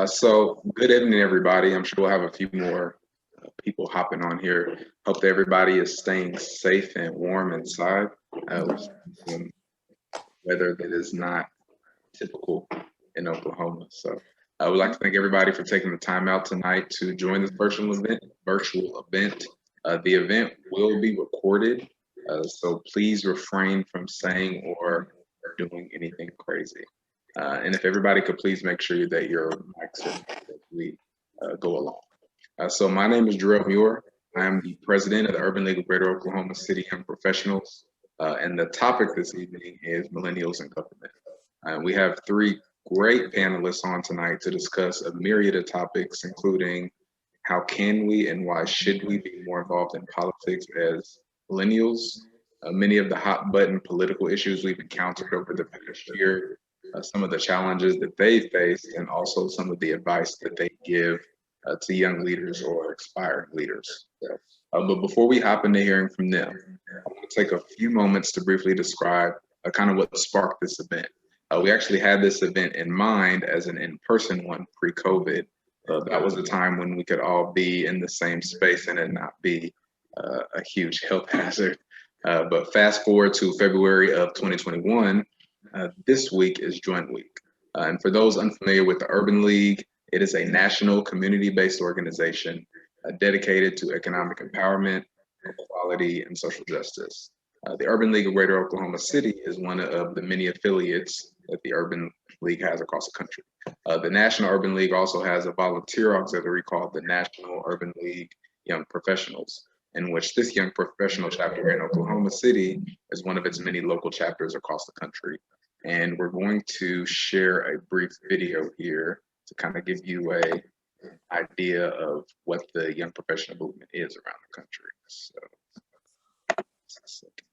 So good evening, everybody. I'm sure we'll have a few more people hopping on here. Hope that everybody is staying safe and warm inside. With some weather that is not typical in Oklahoma. So I would like to thank everybody for taking the time out tonight to join this virtual event. The event will be recorded, so please refrain from saying or doing anything crazy. And if everybody could please make sure that your mics are as we go along. So my name is Shirelle Duncan. I am the president of the Urban League of Greater Oklahoma City Young Professionals. And the topic this evening is Millennials in Government. We have three great panelists on tonight to discuss a myriad of topics, including how can we and why should we be more involved in politics as millennials, many of the hot button political issues we've encountered over the past year, some of the challenges that they faced, and also some of the advice that they give to young leaders or aspiring leaders. But before we hop into hearing from them, I want to take a few moments to briefly describe kind of what sparked this event. We actually had this event in mind as an in-person one pre-COVID. That was a time when we could all be in the same space and it not be a huge health hazard. But fast forward to February of 2021, this week is Joint Week. And for those unfamiliar with the Urban League, it is a national community-based organization dedicated to economic empowerment, equality, and social justice. The Urban League of Greater Oklahoma City is one of the many affiliates that the Urban League has across the country. The National Urban League also has a volunteer auxiliary called the National Urban League Young Professionals, in which this young professional chapter in Oklahoma City is one of its many local chapters across the country. And we're going to share a brief video here to kind of give you an idea of what the young professional movement is around the country. So, just a second.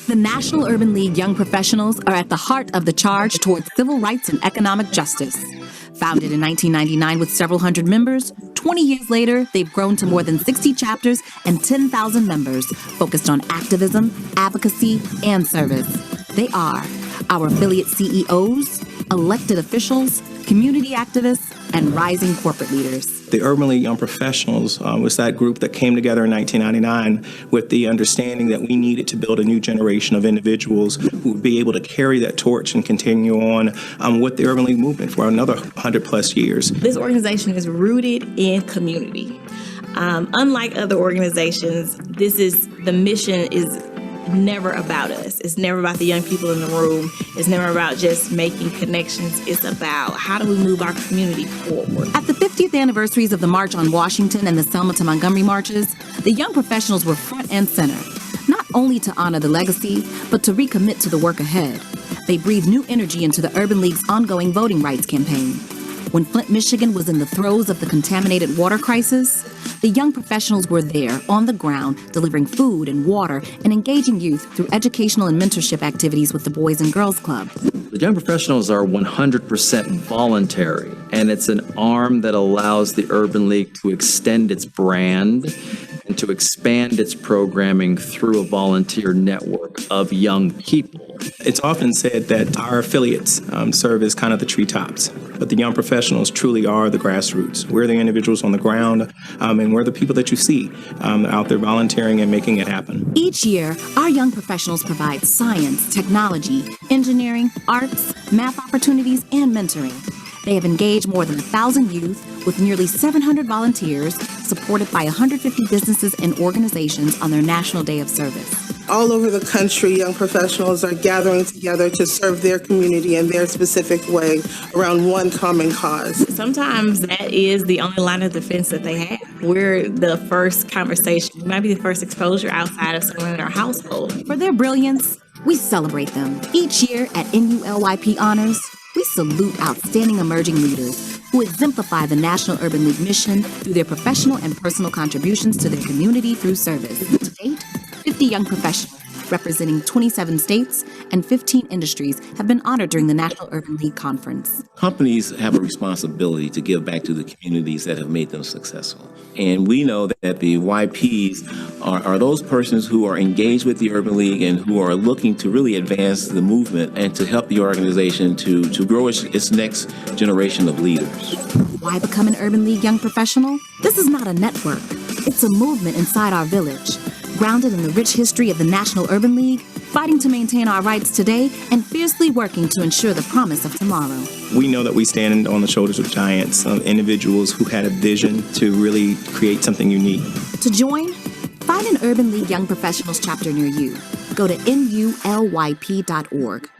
The National Urban League Young Professionals are at the heart of the charge towards civil rights and economic justice. Founded in 1999 with several hundred members, 20 years later, they've grown to more than 60 chapters and 10,000 members focused on activism, advocacy, and service. They are our affiliate CEOs, elected officials, community activists, and rising corporate leaders. The Urban League Young Professionals was that group that came together in 1999 with the understanding that we needed to build a new generation of individuals who would be able to carry that torch and continue on with the Urban League movement for another 100 plus years. This organization is rooted in community. Unlike other organizations, the mission is never about us. It's never about the young people in the room. It's never about just making connections. It's about how do we move our community forward. At the 50th anniversaries of the March on Washington and the Selma to Montgomery marches, the young professionals were front and center, not only to honor the legacy, but to recommit to the work ahead. They breathed new energy into the Urban League's ongoing voting rights campaign. When Flint, Michigan was in the throes of the contaminated water crisis, the young professionals were there on the ground, delivering food and water and engaging youth through educational and mentorship activities with the Boys and Girls Club. The young professionals are 100% voluntary, and it's an arm that allows the Urban League to extend its brand and to expand its programming through a volunteer network of young people. It's often said that our affiliates serve as kind of the treetops, but the young professionals truly are the grassroots. We're the individuals on the ground, and we're the people that you see out there volunteering and making it happen. Each year, our young professionals provide science, technology, engineering, arts, math opportunities, and mentoring. They have engaged more than 1,000 youth with nearly 700 volunteers, supported by 150 businesses and organizations on their National Day of Service. All over the country, young professionals are gathering together to serve their community in their specific way around one common cause. Sometimes that is the only line of defense that they have. We're the first conversation, we might be the first exposure outside of someone in our household. For their brilliance, we celebrate them. Each year at NULYP Honors, we salute outstanding emerging leaders who exemplify the National Urban League mission through their professional and personal contributions to their community through service. To date, 50 young professionals representing 27 states and 15 industries, have been honored during the National Urban League Conference. Companies have a responsibility to give back to the communities that have made them successful. And we know that the YPs are those persons who are engaged with the Urban League and who are looking to really advance the movement and to help the organization to grow its next generation of leaders. Why become an Urban League young professional? This is not a network. It's a movement inside our village, grounded in the rich history of the National Urban League, fighting to maintain our rights today and fiercely working to ensure the promise of tomorrow. We know that we stand on the shoulders of giants, individuals who had a vision to really create something unique. To join, find an Urban League Young Professionals chapter near you. Go to nulyp.org.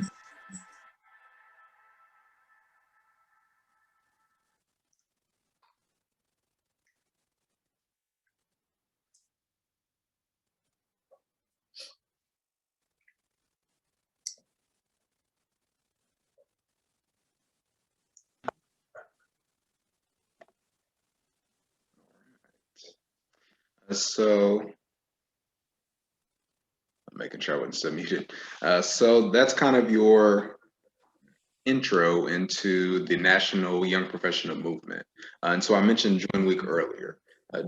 So, I'm making sure I wasn't still muted. So that's kind of your intro into the National Young Professional Movement. And so I mentioned Join Week earlier.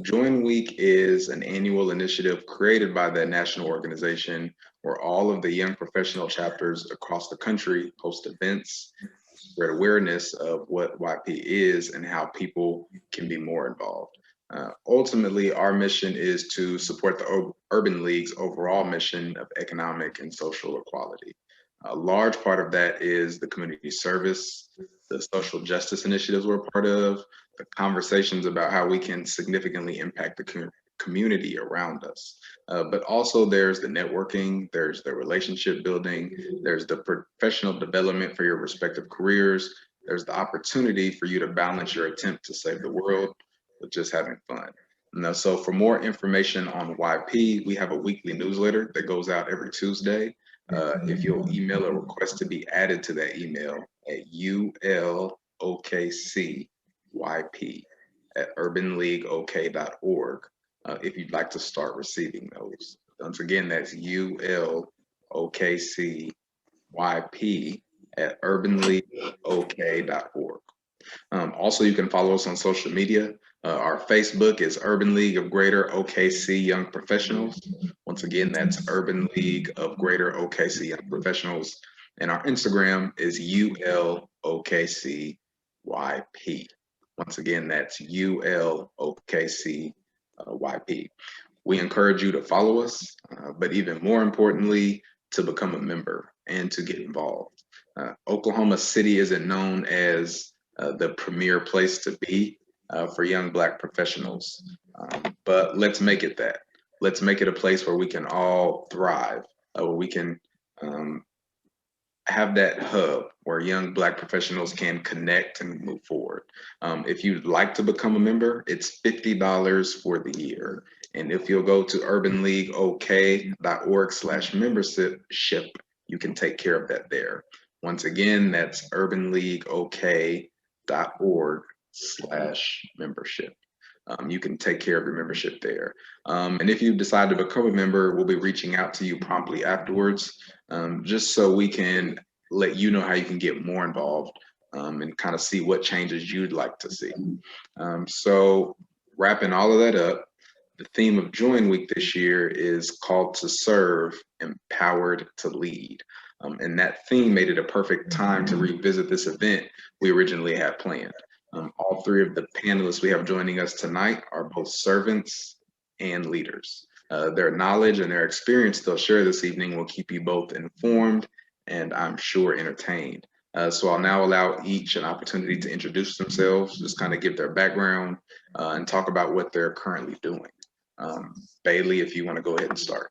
Join Week is an annual initiative created by the national organization where all of the young professional chapters across the country host events, spread awareness of what YP is and how people can be more involved. Ultimately, our mission is to support the Urban League's overall mission of economic and social equality. A large part of that is the community service, the social justice initiatives we're part of, the conversations about how we can significantly impact the community around us. But also there's the networking, there's the relationship building, there's the professional development for your respective careers, there's the opportunity for you to balance your attempt to save the world with just having fun. Now, so for more information on YP, we have a weekly newsletter that goes out every Tuesday. If you'll email a request to be added to that email at ulokcyp@urbanleagueok.org, if you'd like to start receiving those. Once again, that's ulokcyp@urbanleagueok.org. Also, you can follow us on social media. Our Facebook is Urban League of Greater OKC Young Professionals. Once again, that's Urban League of Greater OKC Young Professionals. And our Instagram is ULOKCYP. Once again, that's ULOKCYP. We encourage you to follow us, but even more importantly, to become a member and to get involved. Oklahoma City isn't known as the premier place to be for young Black professionals, but let's make it that. Let's make it a place where we can all thrive, where we can have that hub where young Black professionals can connect and move forward. If you'd like to become a member, it's $50 for the year. And if you'll go to urbanleagueok.org/membership, you can take care of that there. Once again, that's urbanleagueok.org/membership. You can take care of your membership there. And if you decide to become a member, we'll be reaching out to you promptly afterwards, just so we can let you know how you can get more involved and kind of see what changes you'd like to see. So wrapping all of that up, the theme of Join Week this year is called to serve, empowered to lead. And that theme made it a perfect time to revisit this event we originally had planned. All three of the panelists we have joining us tonight are both servants and leaders. Their knowledge and their experience they'll share this evening will keep you both informed and I'm sure entertained. So I'll now allow each an opportunity to introduce themselves, just kind of give their background and talk about what they're currently doing. Bailey, if you want to go ahead and start.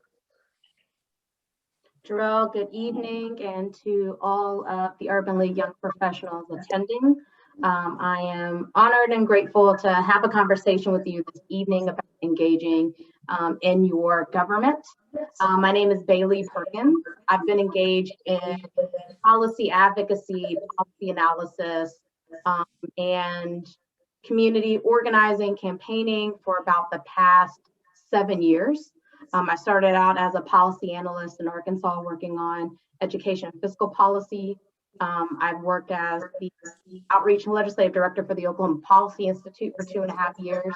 Shirelle, good evening, and to all of the Urban League Young Professionals attending. I am honored and grateful to have a conversation with you this evening about engaging in your government. My name is Bailey Perkins. I've been engaged in policy advocacy, policy analysis, and community organizing, campaigning for about the past 7 years. I started out as a policy analyst in Arkansas working on education and fiscal policy. I've worked as the outreach and legislative director for the Oklahoma Policy Institute for 2.5 years.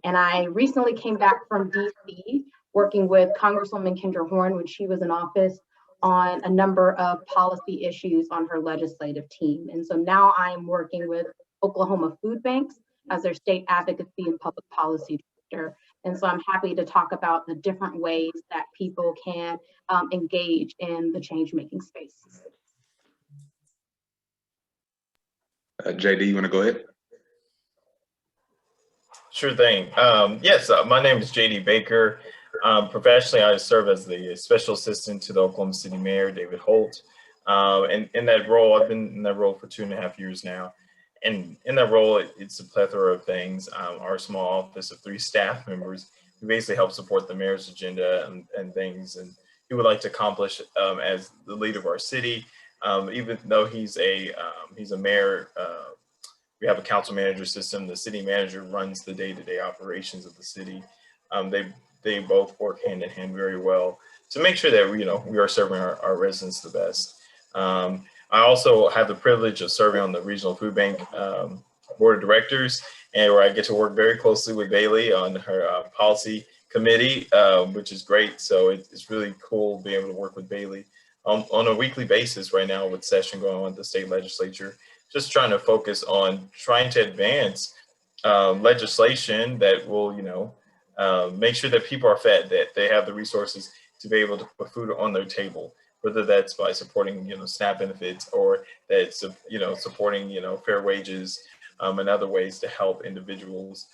And I recently came back from DC working with Congresswoman Kendra Horn when she was in office on a number of policy issues on her legislative team. And so now I am working with Oklahoma food banks as their state advocacy and public policy director. And so I'm happy to talk about the different ways that people can engage in the change-making space. JD, you want to go ahead? Sure thing. Yes, my name is JD Baker. Professionally, I serve as the special assistant to the Oklahoma City Mayor, David Holt. And in that role, I've been in that role for 2.5 years now. And in that role, it's a plethora of things. Our small office of 3 staff members, we basically help support the mayor's agenda and things and he would like to accomplish as the leader of our city. Even though he's a mayor, we have a council manager system. The city manager runs the day-to-day operations of the city. They both work hand in hand very well to make sure that we are serving our residents the best. I also have the privilege of serving on the Regional Food Bank Board of Directors, and where I get to work very closely with Bailey on her policy committee, which is great. So it's really cool being able to work with Bailey on a weekly basis right now with session going on at the state legislature, just trying to focus on trying to advance legislation that will, make sure that people are fed, that they have the resources to be able to put food on their table, whether that's by supporting, SNAP benefits or that's, supporting, fair wages and other ways to help individuals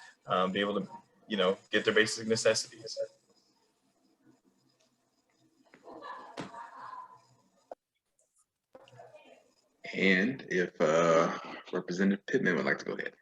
be able to, get their basic necessities. And if Representative Pittman would like to go ahead.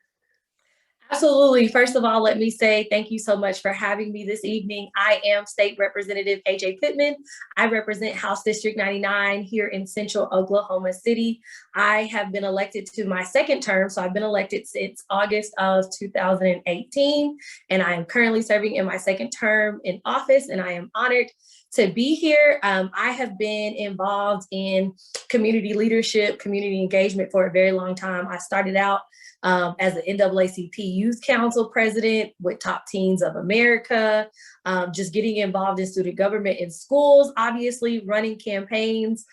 Absolutely. First of all, let me say thank you so much for having me this evening. I am State Representative AJ Pittman. I represent House District 99 here in Central Oklahoma City. I have been elected to my second term, so I've been elected since August of 2018, and I am currently serving in my second term in office, and I am honored to be here. I have been involved in community leadership, community engagement for a very long time. I started out as the NAACP Youth Council president with Top Teens of America, just getting involved in student government in schools, obviously running campaigns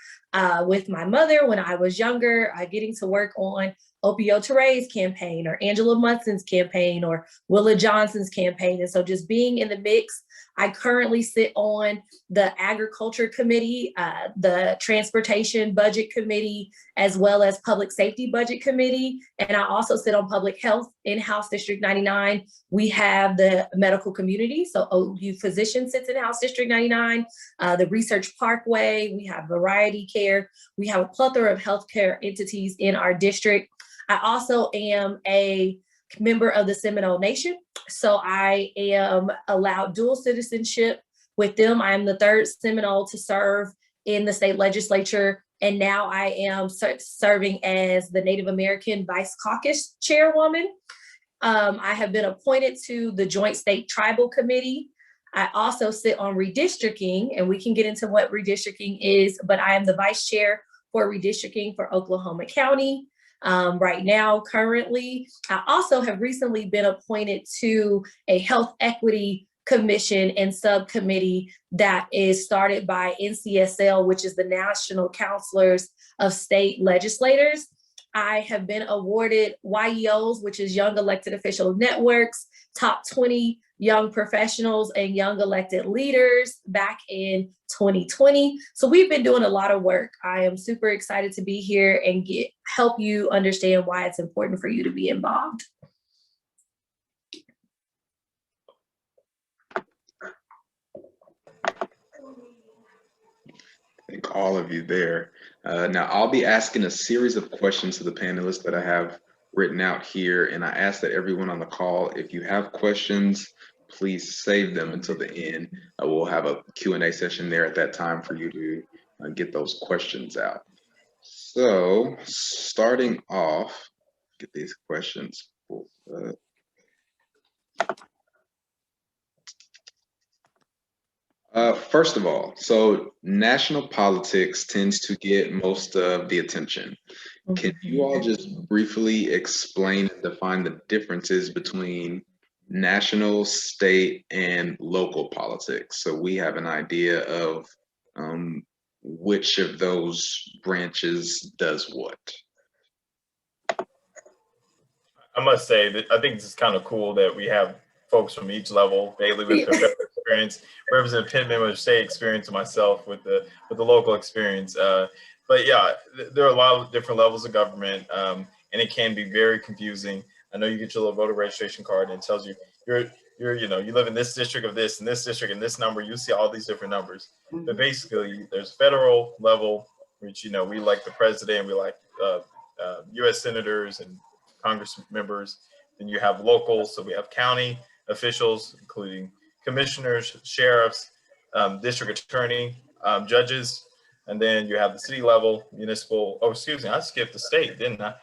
with my mother when I was younger, getting to work on Opio Touré's campaign or Angela Munson's campaign or Willa Johnson's campaign. And so just being in the mix, I currently sit on the Agriculture Committee, the Transportation Budget Committee, as well as Public Safety Budget Committee. And I also sit on Public Health in House District 99. We have the medical community. So OU Physician sits in House District 99, the Research Parkway, we have Variety Care. We have a plethora of healthcare entities in our district. I also am a member of the Seminole Nation. So I am allowed dual citizenship with them. I am the third Seminole to serve in the state legislature. And now I am serving as the Native American Vice Caucus Chairwoman. I have been appointed to the Joint State Tribal Committee. I also sit on redistricting, and we can get into what redistricting is, but I am the vice chair for redistricting for Oklahoma County. Right now, currently, I also have recently been appointed to a health equity commission and subcommittee that is started by NCSL, which is the National Counselors of State Legislators. I have been awarded YEOs, which is Young Elected Official Networks, Top 20 Young Professionals and Young Elected Leaders back in 2020. So we've been doing a lot of work. I am super excited to be here and help you understand why it's important for you to be involved. Thank all of you there. Now I'll be asking a series of questions to the panelists that I have written out here, and I ask that everyone on the call, if you have questions, please save them until the end. We'll have a Q&A session there at that time for you to get those questions out. So starting off, get these questions pulled up. First of all, so national politics tends to get most of the attention. Can you all just briefly explain and define the differences between national, state, and local politics, so we have an idea of which of those branches does what? I must say that I think this is kind of cool that we have folks from each level, Bailey with her federal experience, Representative Pittman with state experience, and myself with the local experience. But yeah, there are a lot of different levels of government, and it can be very confusing. I know you get your little voter registration card and it tells you you live in this district of this and this district and this number. You see all these different numbers, but basically there's federal level, which we elect the president, we elect U.S. senators and Congress members. Then you have local, so we have county officials, including commissioners, sheriffs, district attorney, judges, and then you have the city level, municipal. Oh, excuse me, I skipped the state, didn't I?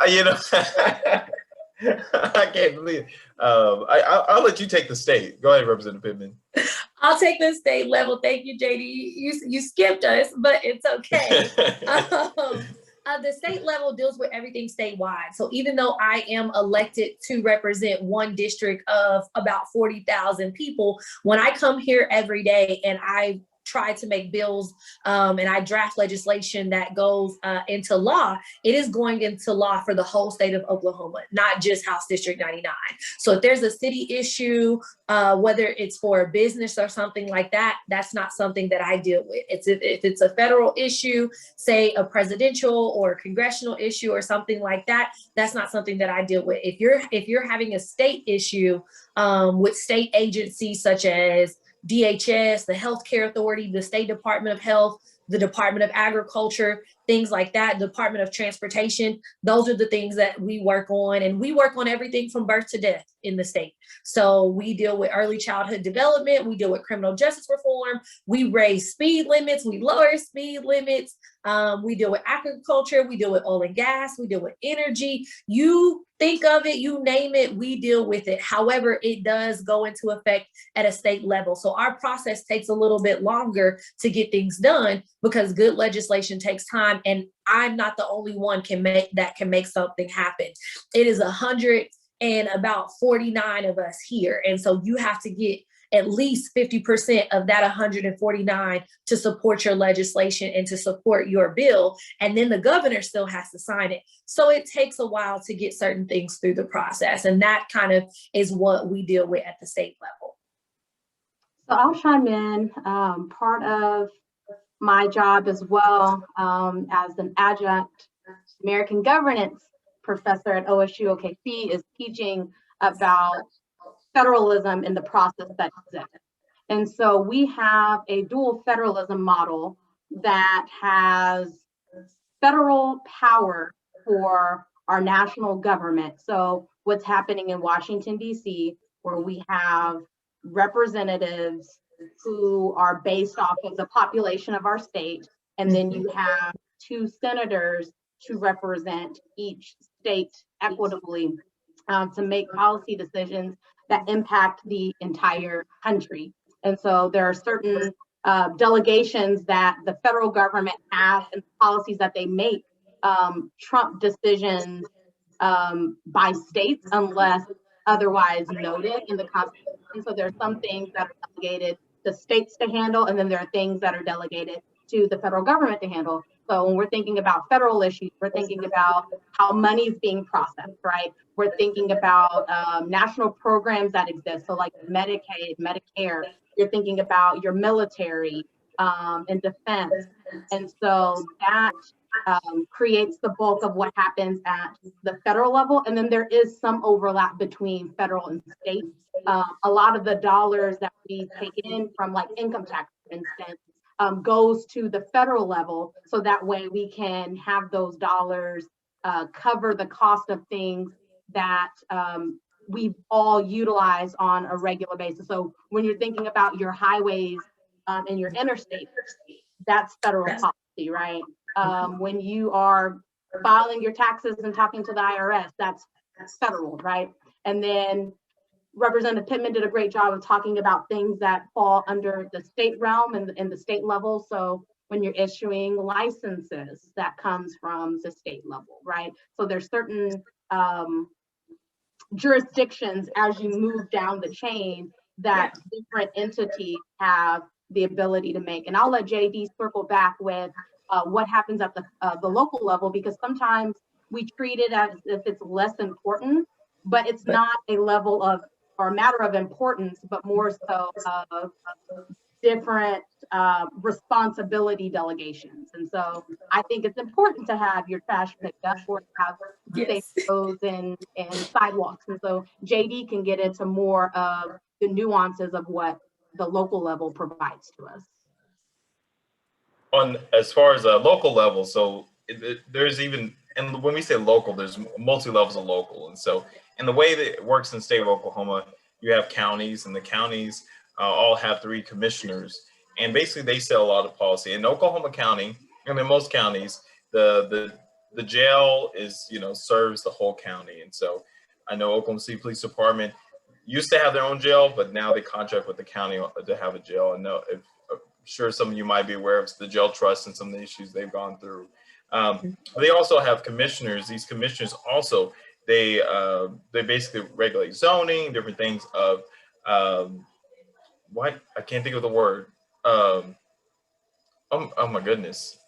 I can't believe it. I'll let you take the state. Go ahead, Representative Pittman. I'll take the state level. Thank you, JD. You skipped us, but it's okay. The state level deals with everything statewide. So even though I am elected to represent one district of about 40,000 people, when I come here every day and I try to make bills and I draft legislation that goes into law, it is going into law for the whole state of Oklahoma, not just House District 99. So if there's a city issue, whether it's for a business or something like that, that's not something that I deal with. If it's a federal issue, say a presidential or congressional issue or something like that, that's not something that I deal with. If you're having a state issue with state agencies such as DHS, the Healthcare Authority, the State Department of Health, the Department of Agriculture, things like that, Department of Transportation. Those are the things that we work on, and we work on everything from birth to death in the state. So we deal with early childhood development, we deal with criminal justice reform, we raise speed limits, we lower speed limits, we deal with agriculture, we deal with oil and gas, we deal with energy. You think of it, you name it, we deal with it. However, it does go into effect at a state level. So our process takes a little bit longer to get things done because good legislation takes time, and I'm not the only one can make something happen. It is 149 of us here. And so you have to get at least 50% of that 149 to support your legislation and to support your bill. And then the governor still has to sign it. So it takes a while to get certain things through the process. And that kind of is what we deal with at the state level. So I'll chime in. Part of my job as well as an adjunct American governance professor at OSU OKC is teaching about federalism in the process that exists. And so we have a dual federalism model that has federal power for our national government. So what's happening in Washington, D.C., where we have representatives who are based off of the population of our state, and then you have 2 senators to represent each state equitably to make policy decisions that impact the entire country. And so there are certain delegations that the federal government has and policies that they make trump decisions by states unless otherwise noted in the Constitution. So there are some things that are delegated to states to handle, and then there are things that are delegated to the federal government to handle. So when we're thinking about federal issues, we're thinking about how money is being processed, right? We're thinking about national programs that exist. So like Medicaid, Medicare, you're thinking about your military and defense. And so that creates the bulk of what happens at the federal level. And then there is some overlap between federal and state. A lot of the dollars that we take in from like income tax, for instance, goes to the federal level. So that way we can have those dollars cover the cost of things that we all utilize on a regular basis. So when you're thinking about your highways and your interstate, that's federal policy, right? When you are filing your taxes and talking to the IRS, that's federal, right? And then Representative Pittman did a great job of talking about things that fall under the state realm and the state level. So when you're issuing licenses, that comes from the state level, right? So there's certain jurisdictions as you move down the chain that different entities have the ability to make. And I'll let JD circle back with what happens at the local level, because sometimes we treat it as if it's less important, but it's not a level of, or a matter of importance, but more so of different responsibility delegations. And so I think it's important to have your trash picked up or have safe roads and sidewalks. And so JD can get into more of the nuances of what the local level provides to us. On as far as a local level, so there's even, and when we say local, there's multi levels of local. And so, and the way that it works in the state of Oklahoma, you have counties, and the counties all have 3 commissioners, and basically they set a lot of policy. In Oklahoma County, and in most counties, the jail is, serves the whole county. And so I know Oklahoma City Police Department used to have their own jail, but now they contract with the county to have a jail. I know, I'm sure some of you might be aware of the jail trust and some of the issues they've gone through. They also have commissioners. These commissioners also, they basically regulate zoning, different things of, what? I can't think of the word. Oh my goodness.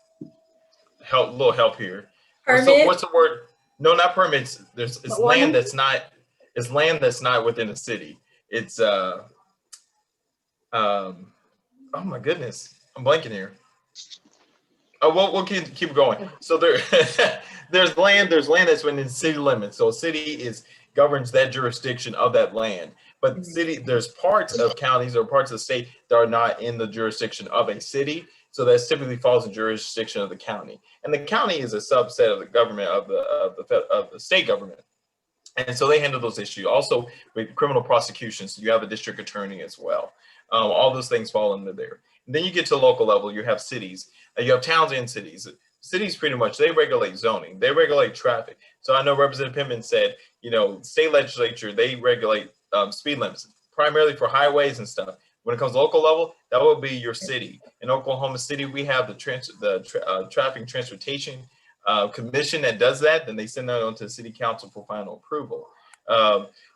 Help, little help here. So what's the word? No, not permits. It's land that's not, it's land that's not within the city. It's oh my goodness, I'm blanking here. Oh, we'll keep going. So there's land that's within city limits. So a city governs that jurisdiction of that land. But there's parts of counties or parts of the state that are not in the jurisdiction of a city. So that typically falls in jurisdiction of the county. And the county is a subset of the government of the state government. And so they handle those issues. Also with criminal prosecutions, you have a district attorney as well. All those things fall under there. And then you get to local level, you have cities, you have towns and cities. Cities pretty much, they regulate zoning, they regulate traffic. So I know Representative Pittman said, state legislature, they regulate speed limits, primarily for highways and stuff. When it comes to local level, that will be your city. In Oklahoma City, we have the Traffic and Transportation Commission that does that. Then they send that on to the City Council for final approval.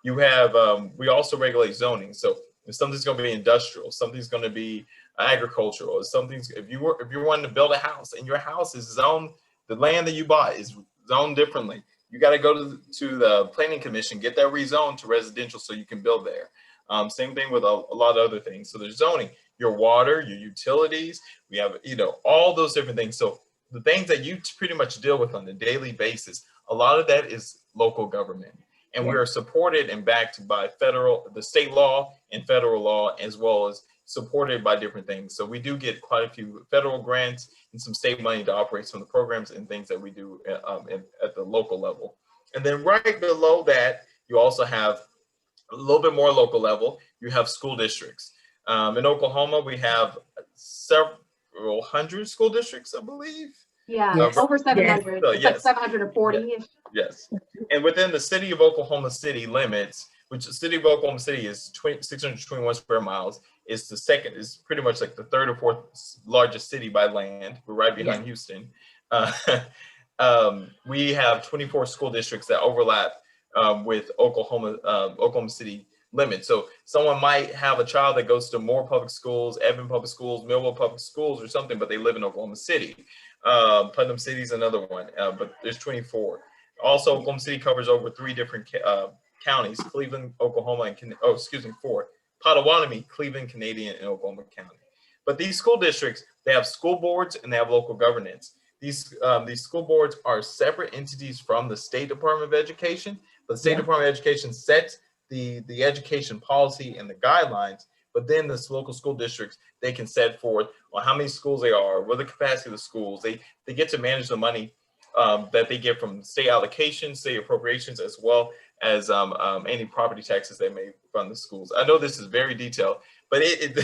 You have, we also regulate zoning. So if something's going to be industrial, something's going to be agricultural, if you're wanting to build a house and your house is zoned, the land that you bought is zoned differently. You got to go to the planning commission, get that rezoned to residential so you can build there. Same thing with a lot of other things. So there's zoning, your water, your utilities, we have, all those different things. So the things that you pretty much deal with on a daily basis, a lot of that is local government. And we are supported and backed by the state law and federal law, as well as supported by different things. So we do get quite a few federal grants and some state money to operate some of the programs and things that we do at the local level. And then right below that, you also have a little bit more local level, you have school districts. In Oklahoma, we have several hundred school districts, I believe. Yeah, over 700, it's like 740-ish. Yes, and within the city of Oklahoma City limits, which the city of Oklahoma City is 621 square miles, is the second, is pretty much like the third or fourth largest city by land. We're right behind Houston. We have 24 school districts that overlap with Oklahoma City limits. So someone might have a child that goes to Moore Public Schools, Evan Public Schools, Millville Public Schools or something, but they live in Oklahoma City. Putnam City is another one, but there's 24. Also, Oklahoma City covers over 3 different counties, Cleveland, Oklahoma, and 4. Potawatomi, Cleveland, Canadian, and Oklahoma County. But these school districts, they have school boards and they have local governance. These school boards are separate entities from the State Department of Education, but the State Department of Education sets the education policy and the guidelines, but then the local school districts, they can set forth on how many schools they are, what the capacity of the schools. They get to manage the money that they get from state allocations, state appropriations, as well as any property taxes they may fund the schools. I know this is very detailed, but it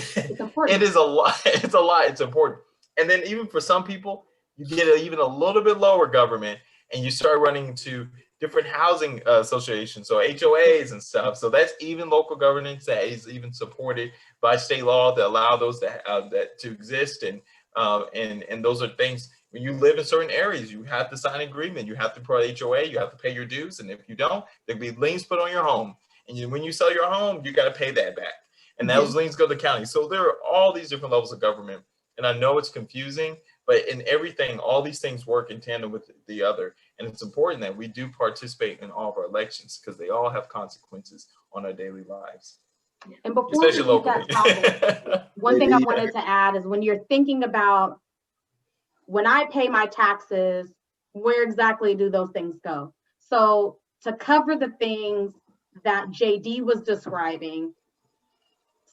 is a lot. It's a lot. It's important. And then even for some people, you get even a little bit lower government, and you start running into different housing associations, so HOAs and stuff. So that's even local governance that is even supported by state law to allow those that to exist. And those are things, when you live in certain areas, you have to sign an agreement, you have to put an HOA, you have to pay your dues. And if you don't, there'll be liens put on your home. And when you sell your home, you got to pay that back. And those liens go to the county. So there are all these different levels of government. And I know it's confusing, but in everything, all these things work in tandem with the other. And it's important that we do participate in all of our elections, because they all have consequences on our daily lives. And before especially we leave locally. that topic, one thing I wanted to add is, when you're thinking about, when I pay my taxes, where exactly do those things go? So to cover the things that JD was describing,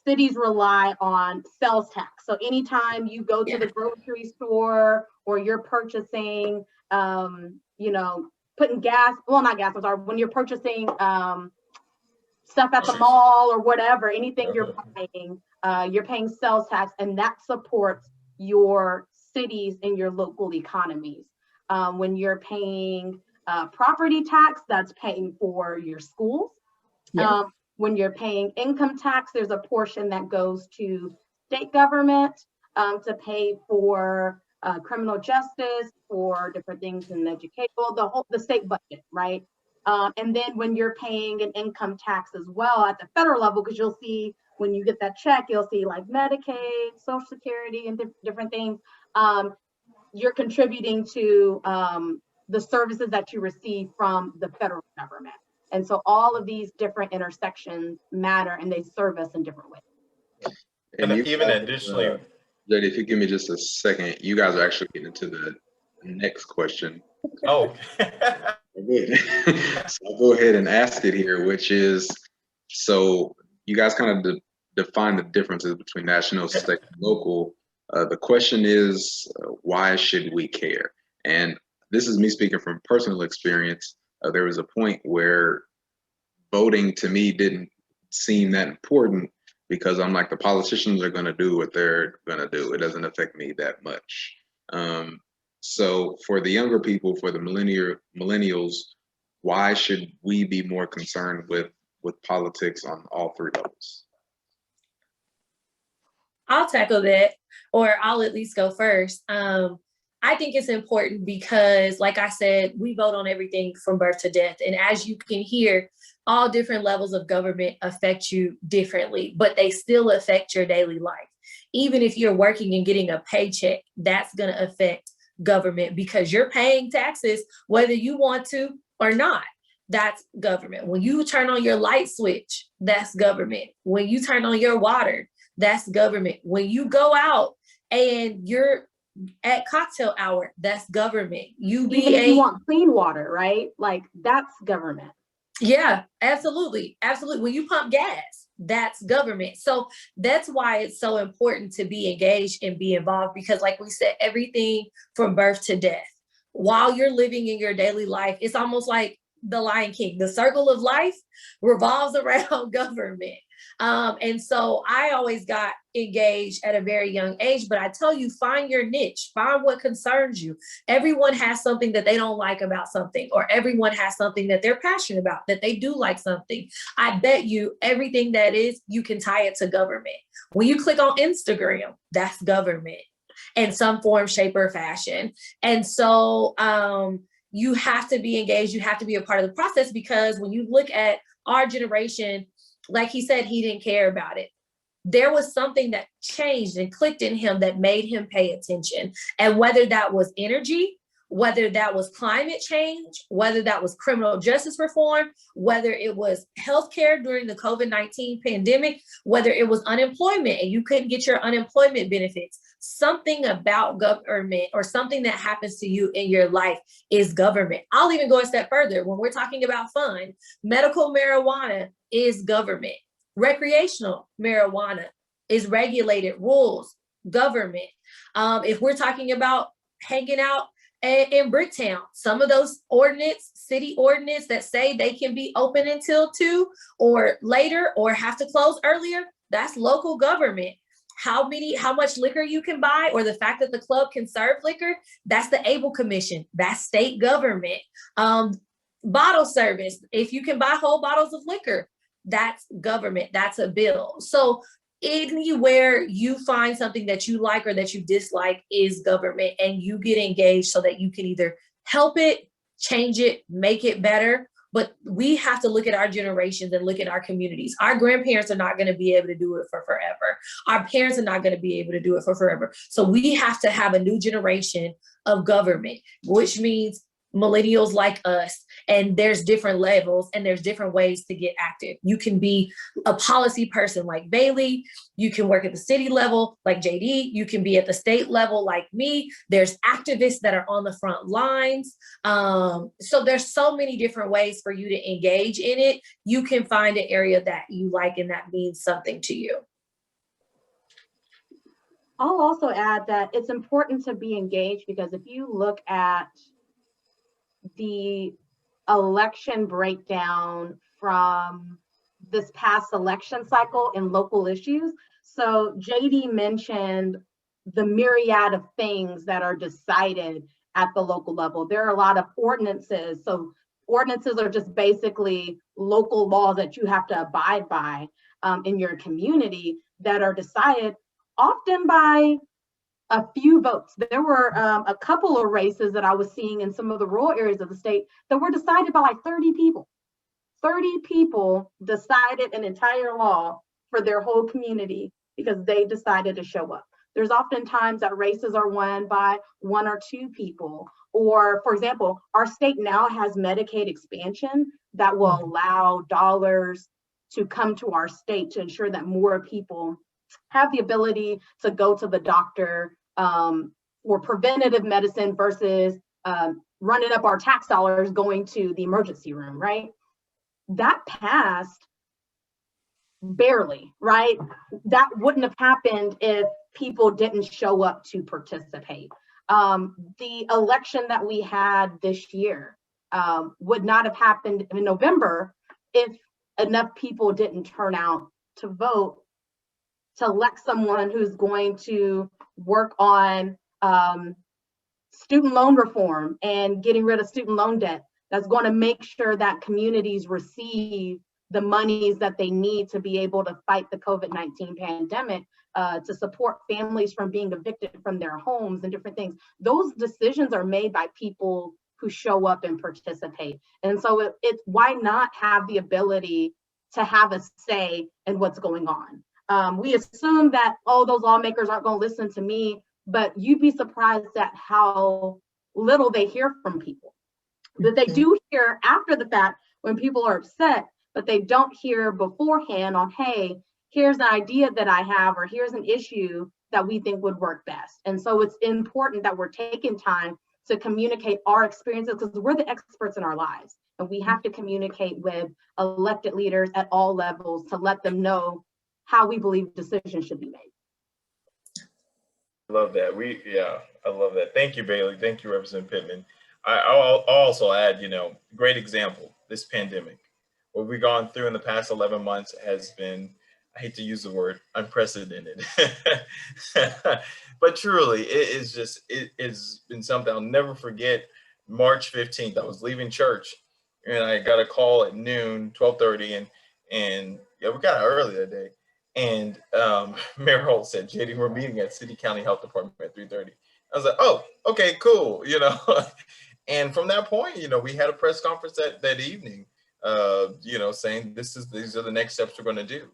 cities rely on sales tax. So anytime you go to the grocery store, or you're purchasing, you know, putting gas, well, not gas, I'm sorry, when you're purchasing stuff at the mall or whatever, anything you're paying sales tax, and that supports your cities and your local economies. When you're paying property tax, that's paying for your schools. When you're paying income tax, there's a portion that goes to state government to pay for criminal justice, for different things in education, well, the state budget, right? And then when you're paying an income tax as well at the federal level, because you'll see when you get that check, you'll see like Medicaid, Social Security, and different things. You're contributing to the services that you receive from the federal government. And so all of these different intersections matter, and they serve us in different ways. And even additionally, JD, if you give me just a second, you guys are actually getting into the next question. Oh. So I'll go ahead and ask it here, which is, so you guys kind of define the differences between national, state, and local. The question is, why should we care? And this is me speaking from personal experience. There was a point where voting to me didn't seem that important, because I'm like, the politicians are going to do what they're going to do. It doesn't affect me that much. So for the younger people, for the millennials, why should we be more concerned with politics on all three levels? I'll tackle that, or I'll at least go first. I think it's important because, like I said, we vote on everything from birth to death. And as you can hear, all different levels of government affect you differently, but they still affect your daily life. Even if you're working and getting a paycheck, that's going to affect government, because you're paying taxes whether you want to or not. That's government. When you turn on your light switch, that's government. When you turn on your water, that's government. When you go out and you're at cocktail hour, that's government. Even if you want clean water, right? Like, that's government. Yeah, absolutely. Absolutely. When you pump gas, that's government. So that's why it's so important to be engaged and be involved, because like we said, everything from birth to death, while you're living in your daily life, it's almost like the Lion King. The circle of life revolves around government. And so I always got engaged at a very young age, but I tell you, find your niche, find what concerns you. Everyone has something that they don't like about something, or everyone has something that they're passionate about, that they do like something. I bet you everything that is, you can tie it to government. When you click on Instagram, that's government in some form, shape, or fashion. And so you have to be engaged. You have to be a part of the process, because when you look at our generation, like he said, he didn't care about it. There was something that changed and clicked in him that made him pay attention. And whether that was energy, whether that was climate change, whether that was criminal justice reform, whether it was healthcare during the COVID-19 pandemic, whether it was unemployment and you couldn't get your unemployment benefits, something about government or something that happens to you in your life is government. I'll even go a step further. When we're talking about fun, medical marijuana is government. Recreational marijuana is regulated, rules, government. If we're talking about hanging out in Bricktown, some of those city ordinance that say they can be open until 2 or later, or have to close earlier, that's local government. How much liquor you can buy, or the fact that the club can serve liquor, that's the Able Commission, that's state government. Bottle service, if you can buy whole bottles of liquor, that's government, that's a bill. So anywhere you find something that you like or that you dislike is government, and you get engaged so that you can either help it, change it, make it better. But we have to look at our generations and look at our communities. Our grandparents are not going to be able to do it for forever. Our parents are not going to be able to do it for forever. So we have to have a new generation of government, which means millennials like us. And there's different levels and there's different ways to get active. You can be a policy person like Bailey. You can work at the city level like JD. You can be at the state level like me. There's activists that are on the front lines. So there's so many different ways for you to engage in it. You can find an area that you like and that means something to you. I'll also add that it's important to be engaged, because if you look at the election breakdown from this past election cycle in local issues. So JD mentioned the myriad of things that are decided at the local level. There are a lot of ordinances. So ordinances are just basically local laws that you have to abide by in your community that are decided often by a few votes. There were a couple of races that I was seeing in some of the rural areas of the state that were decided by like 30 people. 30 people decided an entire law for their whole community because they decided to show up. There's often times that races are won by 1 or 2 people. Or, for example, our state now has Medicaid expansion that will allow dollars to come to our state to ensure that more people have the ability to go to the doctor for preventative medicine versus running up our tax dollars going to the emergency room, right? That passed barely, right? That wouldn't have happened if people didn't show up to participate. The election that we had this year would not have happened in November if enough people didn't turn out to vote to elect someone who's going to work on student loan reform and getting rid of student loan debt, that's going to make sure that communities receive the monies that they need to be able to fight the COVID-19 pandemic, to support families from being evicted from their homes and different things. Those decisions are made by people who show up and participate. And so it's why not have the ability to have a say in what's going on? We assume that, oh, those lawmakers aren't going to listen to me, but you'd be surprised at how little they hear from people. That they do hear after the fact when people are upset, but they don't hear beforehand on, hey, here's an idea that I have, or here's an issue that we think would work best. And so it's important that we're taking time to communicate our experiences, because we're the experts in our lives. And we have to communicate with elected leaders at all levels to let them know how we believe decisions should be made. Love that. I love that. Thank you, Bailey. Thank you, Representative Pittman. I'll also add, great example, this pandemic. What we've gone through in the past 11 months has been, I hate to use the word, unprecedented. But truly, it's been something I'll never forget. March 15th, I was leaving church and I got a call at noon, 12:30, and we got out early that day. And Mayor Holt said, JD, we're meeting at City County Health Department at 3:30. I was like, oh, okay, cool, And from that point, we had a press conference that evening, saying these are the next steps we're going to do.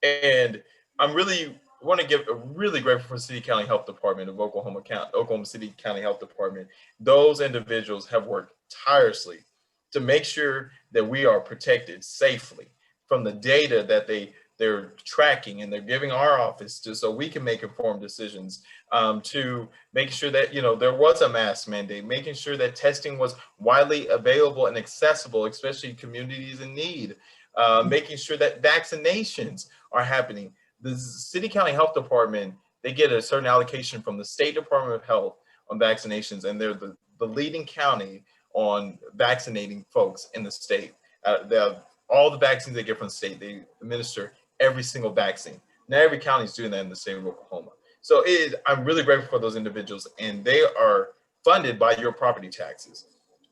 And I'm want to give a really grateful for the City County Health Department of Oklahoma City County Health Department. Those individuals have worked tirelessly to make sure that we are protected safely from the data that they're tracking, and they're giving our office so we can make informed decisions, to making sure that, there was a mask mandate, making sure that testing was widely available and accessible, especially in communities in need, making sure that vaccinations are happening. The City County Health Department, they get a certain allocation from the State Department of Health on vaccinations, and they're the leading county on vaccinating folks in the state. All the vaccines they get from the state, they administer every single vaccine. Not every county is doing that in the state of Oklahoma. So I'm really grateful for those individuals, and they are funded by your property taxes.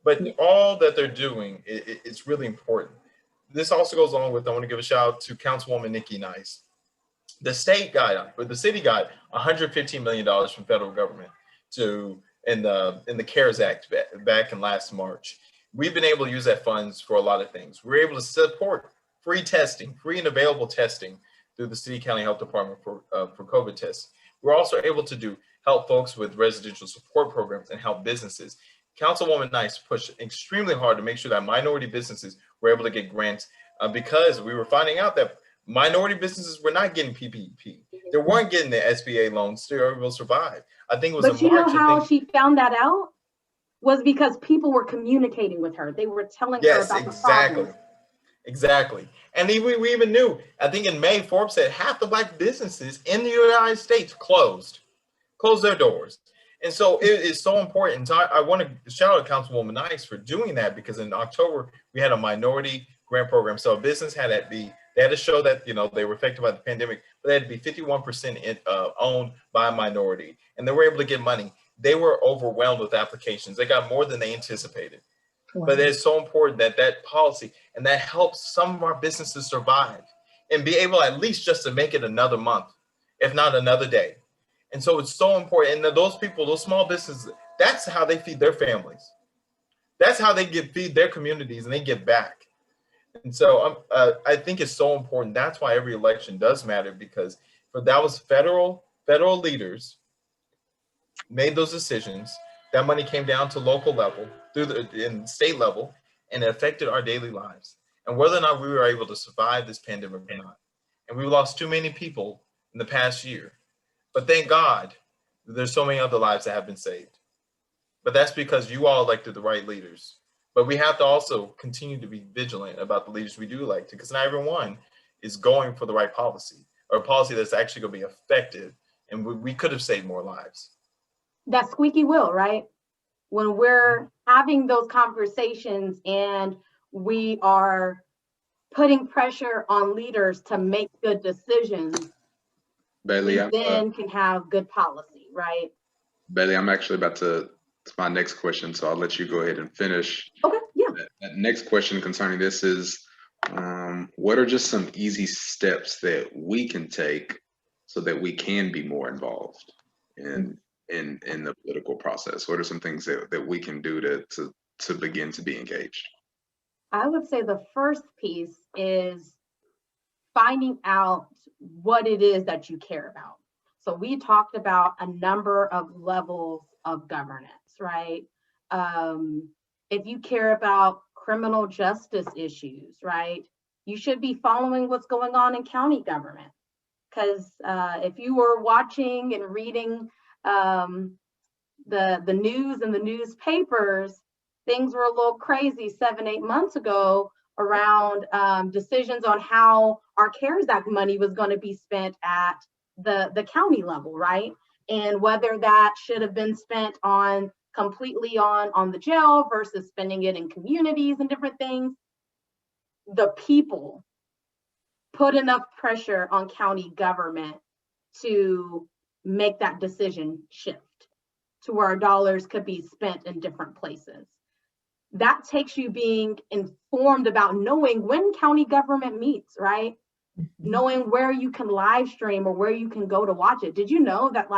But all that they're doing, it's really important. This also goes along with, I want to give a shout out to Councilwoman Nikki Nice. The state got, or the city got $115 million from federal government in the CARES Act back in last March. We've been able to use that funds for a lot of things. We're able to support free testing, free and available testing through the City County Health Department for COVID tests. We're also able to help folks with residential support programs and help businesses. Councilwoman Nice pushed extremely hard to make sure that minority businesses were able to get grants because we were finding out that minority businesses were not getting PPP. They weren't getting the SBA loans to be able to survive. I think it was But you know how she found that out? Was because people were communicating with her. They were telling her about the problems. Exactly. And we even knew, I think in May, Forbes said half the Black businesses in the United States closed their doors. And so it is so important. So I want to shout out Councilwoman Nice for doing that, because in October, we had a minority grant program. So a business had they had to show that, they were affected by the pandemic, but they had to be 51% owned by a minority. And they were able to get money. They were overwhelmed with applications. They got more than they anticipated. Wow. But it's so important that policy, and that helps some of our businesses survive and be able at least just to make it another month, if not another day. And so it's so important. And those people, those small businesses, that's how they feed their families. That's how they feed their communities, and they give back. And so I think it's so important. That's why every election does matter, because that was federal leaders made those decisions. That money came down to local level, in state level, and it affected our daily lives. And whether or not we were able to survive this pandemic or not. And we lost too many people in the past year. But thank God, there's so many other lives that have been saved. But that's because you all elected the right leaders. But we have to also continue to be vigilant about the leaders we do elect, because not everyone is going for the right policy, or a policy that's actually going to be effective. And we could have saved more lives. That squeaky wheel, right? When we're having those conversations and we are putting pressure on leaders to make good decisions, Bailey, we then can have good policy, right? Bailey, I'm actually about to my next question, so I'll let you go ahead and finish. Okay, yeah. That next question concerning this is, what are just some easy steps that we can take so that we can be more involved in the political process? What are some things that we can do to begin to be engaged? I would say the first piece is finding out what it is that you care about. So we talked about a number of levels of governance, right? If you care about criminal justice issues, right, you should be following what's going on in county government. Because if you were watching and reading the news and the newspapers, things were a little crazy 7-8 months ago around decisions on how our CARES Act money was going to be spent at the county level, right? And whether that should have been spent completely on the jail versus spending it in communities and different things. The people put enough pressure on county government to make that decision shift to where our dollars could be spent in different places. That takes you being informed about knowing when county government meets, right? Knowing where you can live stream or where you can go to watch it. Did you know that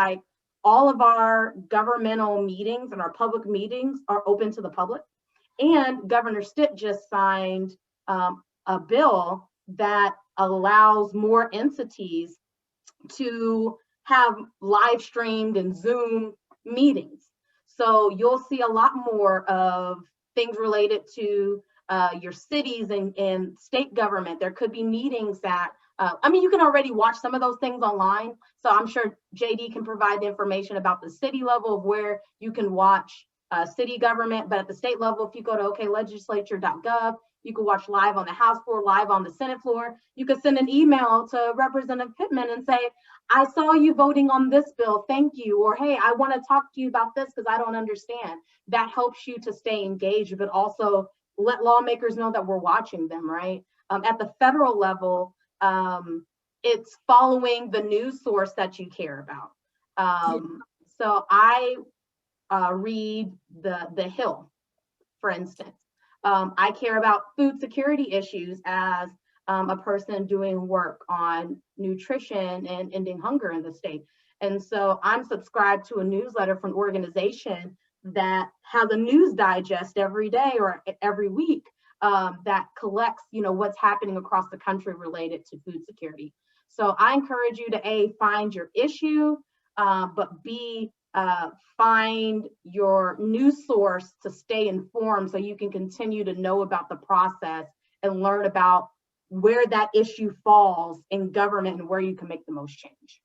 all of our governmental meetings and our public meetings are open to the public? And Governor Stitt just signed a bill that allows more entities to have live streamed and Zoom meetings. So you'll see a lot more of things related to your cities and state government. There could be meetings that, you can already watch some of those things online. So I'm sure JD can provide the information about the city level of where you can watch city government. But at the state level, if you go to oklegislature.gov, you can watch live on the House floor, live on the Senate floor. You could send an email to Representative Pittman and say, I saw you voting on this bill, thank you. Or, hey, I want to talk to you about this because I don't understand. That helps you to stay engaged, but also let lawmakers know that we're watching them, right? At the federal level, it's following the news source that you care about. So I read the Hill. for instance. I care about food security issues as a person doing work on nutrition and ending hunger in the state. And so I'm subscribed to a newsletter from an organization that has a news digest every day or every week that collects, what's happening across the country related to food security. So I encourage you to A, find your issue, but B, find your news source to stay informed so you can continue to know about the process and learn about where that issue falls in government and where you can make the most change.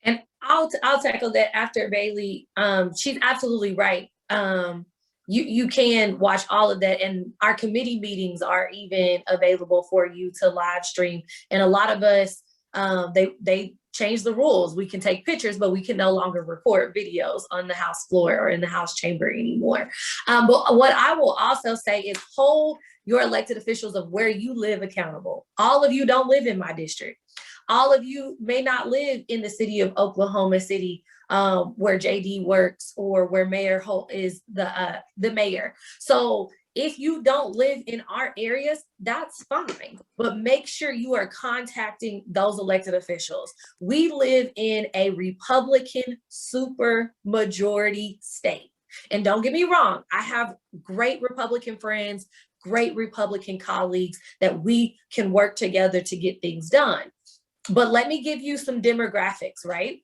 And I'll tackle that after Bailey. She's absolutely right. You can watch all of that, and our committee meetings are even available for you to live stream. And a lot of us, they changed the rules. We can take pictures, but we can no longer record videos on the House floor or in the House chamber anymore. But what I will also say is hold your elected officials of where you live accountable. All of you don't live in my district. All of you may not live in the city of Oklahoma City, where JD works or where Mayor Holt is the mayor. So if you don't live in our areas, that's fine, but make sure you are contacting those elected officials. We live in a Republican super majority state. And don't get me wrong, I have great Republican friends, great Republican colleagues that we can work together to get things done. But let me give you some demographics, right?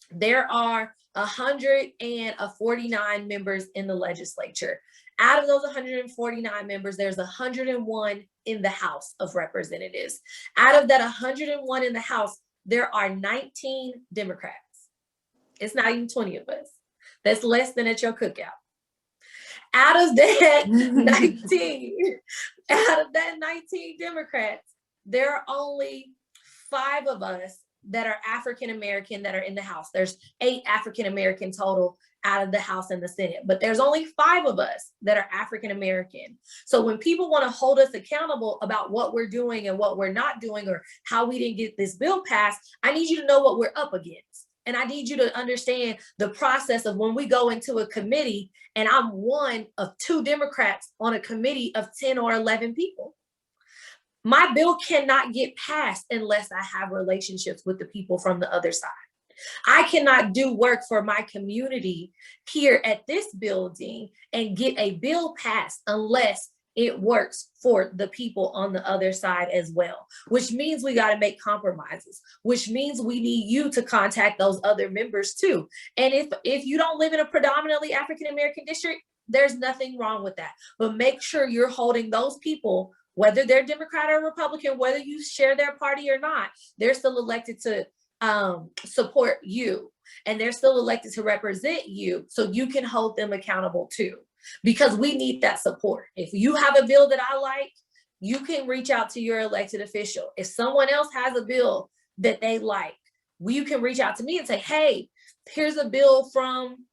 There are 149 members in the legislature. Out of those 149 members, there's 101 in the House of Representatives. Out of that 101 in the House, there are 19 Democrats. It's not even 20 of us. That's less than at your cookout. Out of that 19 Democrats, there are only 5 of us that are African-American that are in the House. There's 8 African-American total out of the House and the Senate, but there's only 5 of us that are African-American. So when people want to hold us accountable about what we're doing and what we're not doing or how we didn't get this bill passed, I need you to know what we're up against. And I need you to understand the process of when we go into a committee and I'm one of 2 Democrats on a committee of 10 or 11 people. My bill cannot get passed unless I have relationships with the people from the other side. I cannot do work for my community here at this building and get a bill passed unless it works for the people on the other side as well, which means we got to make compromises, which means we need you to contact those other members too. And if you don't live in a predominantly African-American district, there's nothing wrong with that. But make sure you're holding those people, whether they're Democrat or Republican, whether you share their party or not, they're still elected to support you, and they're still elected to represent you, so you can hold them accountable too, because we need that support. If you have a bill that I like, you can reach out to your elected official. If someone else has a bill that they like, you can reach out to me and say, hey, here's a bill from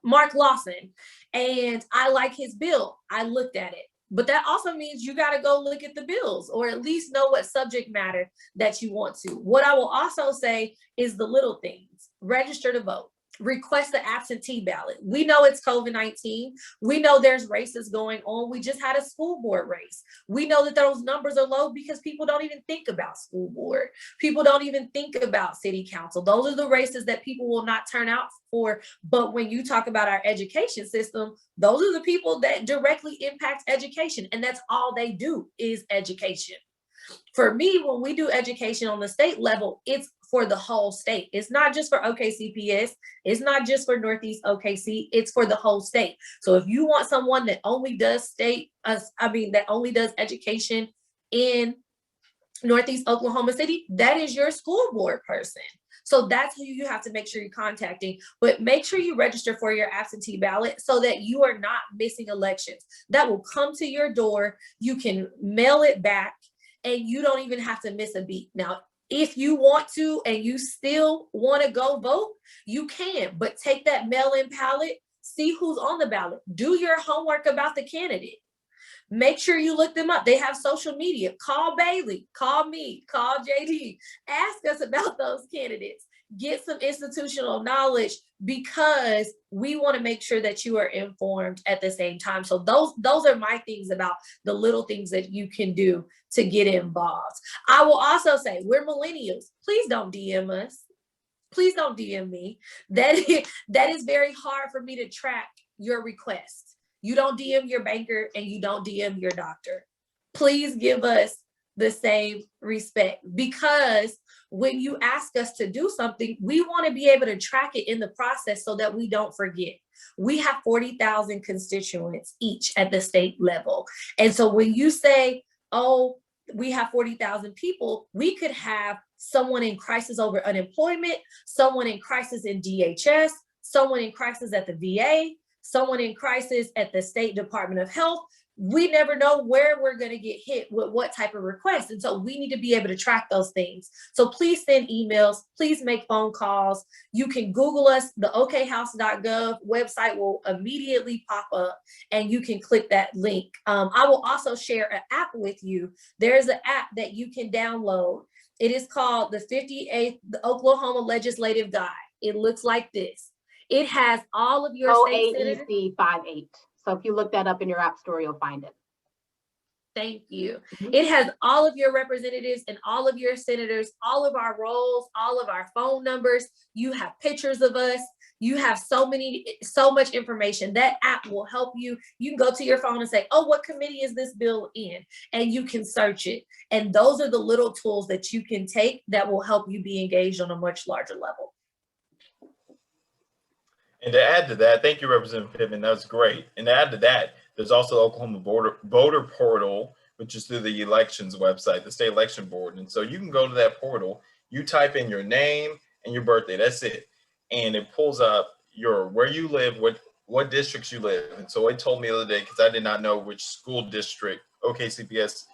Mark Lawson, and I like his bill. I looked at it. But that also means you got to go look at the bills or at least know what subject matter that you want to. What I will also say is the little things. Register to vote. Request the absentee ballot. We know it's COVID-19. We know there's races going on. We just had a school board race. We know that those numbers are low because people don't even think about school board. People don't even think about city council. Those are the races that people will not turn out for. But when you talk about our education system, those are the people that directly impact education. And that's all they do is education. For me, when we do education on the state level, it's for the whole state. It's not just for OKCPS. It's not just for Northeast OKC. It's for the whole state. So if you want someone that only does that only does education in Northeast Oklahoma City, that is your school board person. So that's who you have to make sure you're contacting, but make sure you register for your absentee ballot so that you are not missing elections. That will come to your door. You can mail it back and you don't even have to miss a beat. Now, if you want to and you still want to go vote, you can, but take that mail-in ballot, see who's on the ballot, do your homework about the candidate. Make sure you look them up. They have social media. Call Bailey, call me, call JD. Ask us about those candidates. Get some institutional knowledge because we want to make sure that you are informed at the same time. So those are my things about the little things that you can do to get involved. I will also say, we're millennials. Please don't DM us. Please don't DM me. That is very hard for me to track your requests. You don't DM your banker and you don't DM your doctor. Please give us the same respect, because when you ask us to do something, we want to be able to track it in the process so that we don't forget. We have 40,000 constituents each at the state level. And so when you say, oh, we have 40,000 people, we could have someone in crisis over unemployment, someone in crisis in DHS, someone in crisis at the VA, someone in crisis at the State Department of Health. We never know where we're going to get hit with what type of request. And so we need to be able to track those things. So please send emails, please make phone calls. You can Google us. The okhouse.gov website will immediately pop up and you can click that link. I will also share an app with you. There's an app that you can download. It is called the 58th Oklahoma Legislative Guide. It looks like this. It has all of your state senators. OAEC 58. So if you look that up in your app store, you'll find it. Thank you. It has all of your representatives and all of your senators, all of our roles, all of our phone numbers. You have pictures of us. You have so much information. That app will help you. You can go to your phone and say, oh, what committee is this bill in? And you can search it. And those are the little tools that you can take that will help you be engaged on a much larger level. And to add to that, thank you, Representative Pittman. That's great. And to add to that, there's also the Oklahoma Voter Portal, which is through the elections website, the state election board. And so you can go to that portal, you type in your name and your birthday, that's it. And it pulls up where you live, what districts you live. And so it told me the other day, because I did not know which school district, OKCPS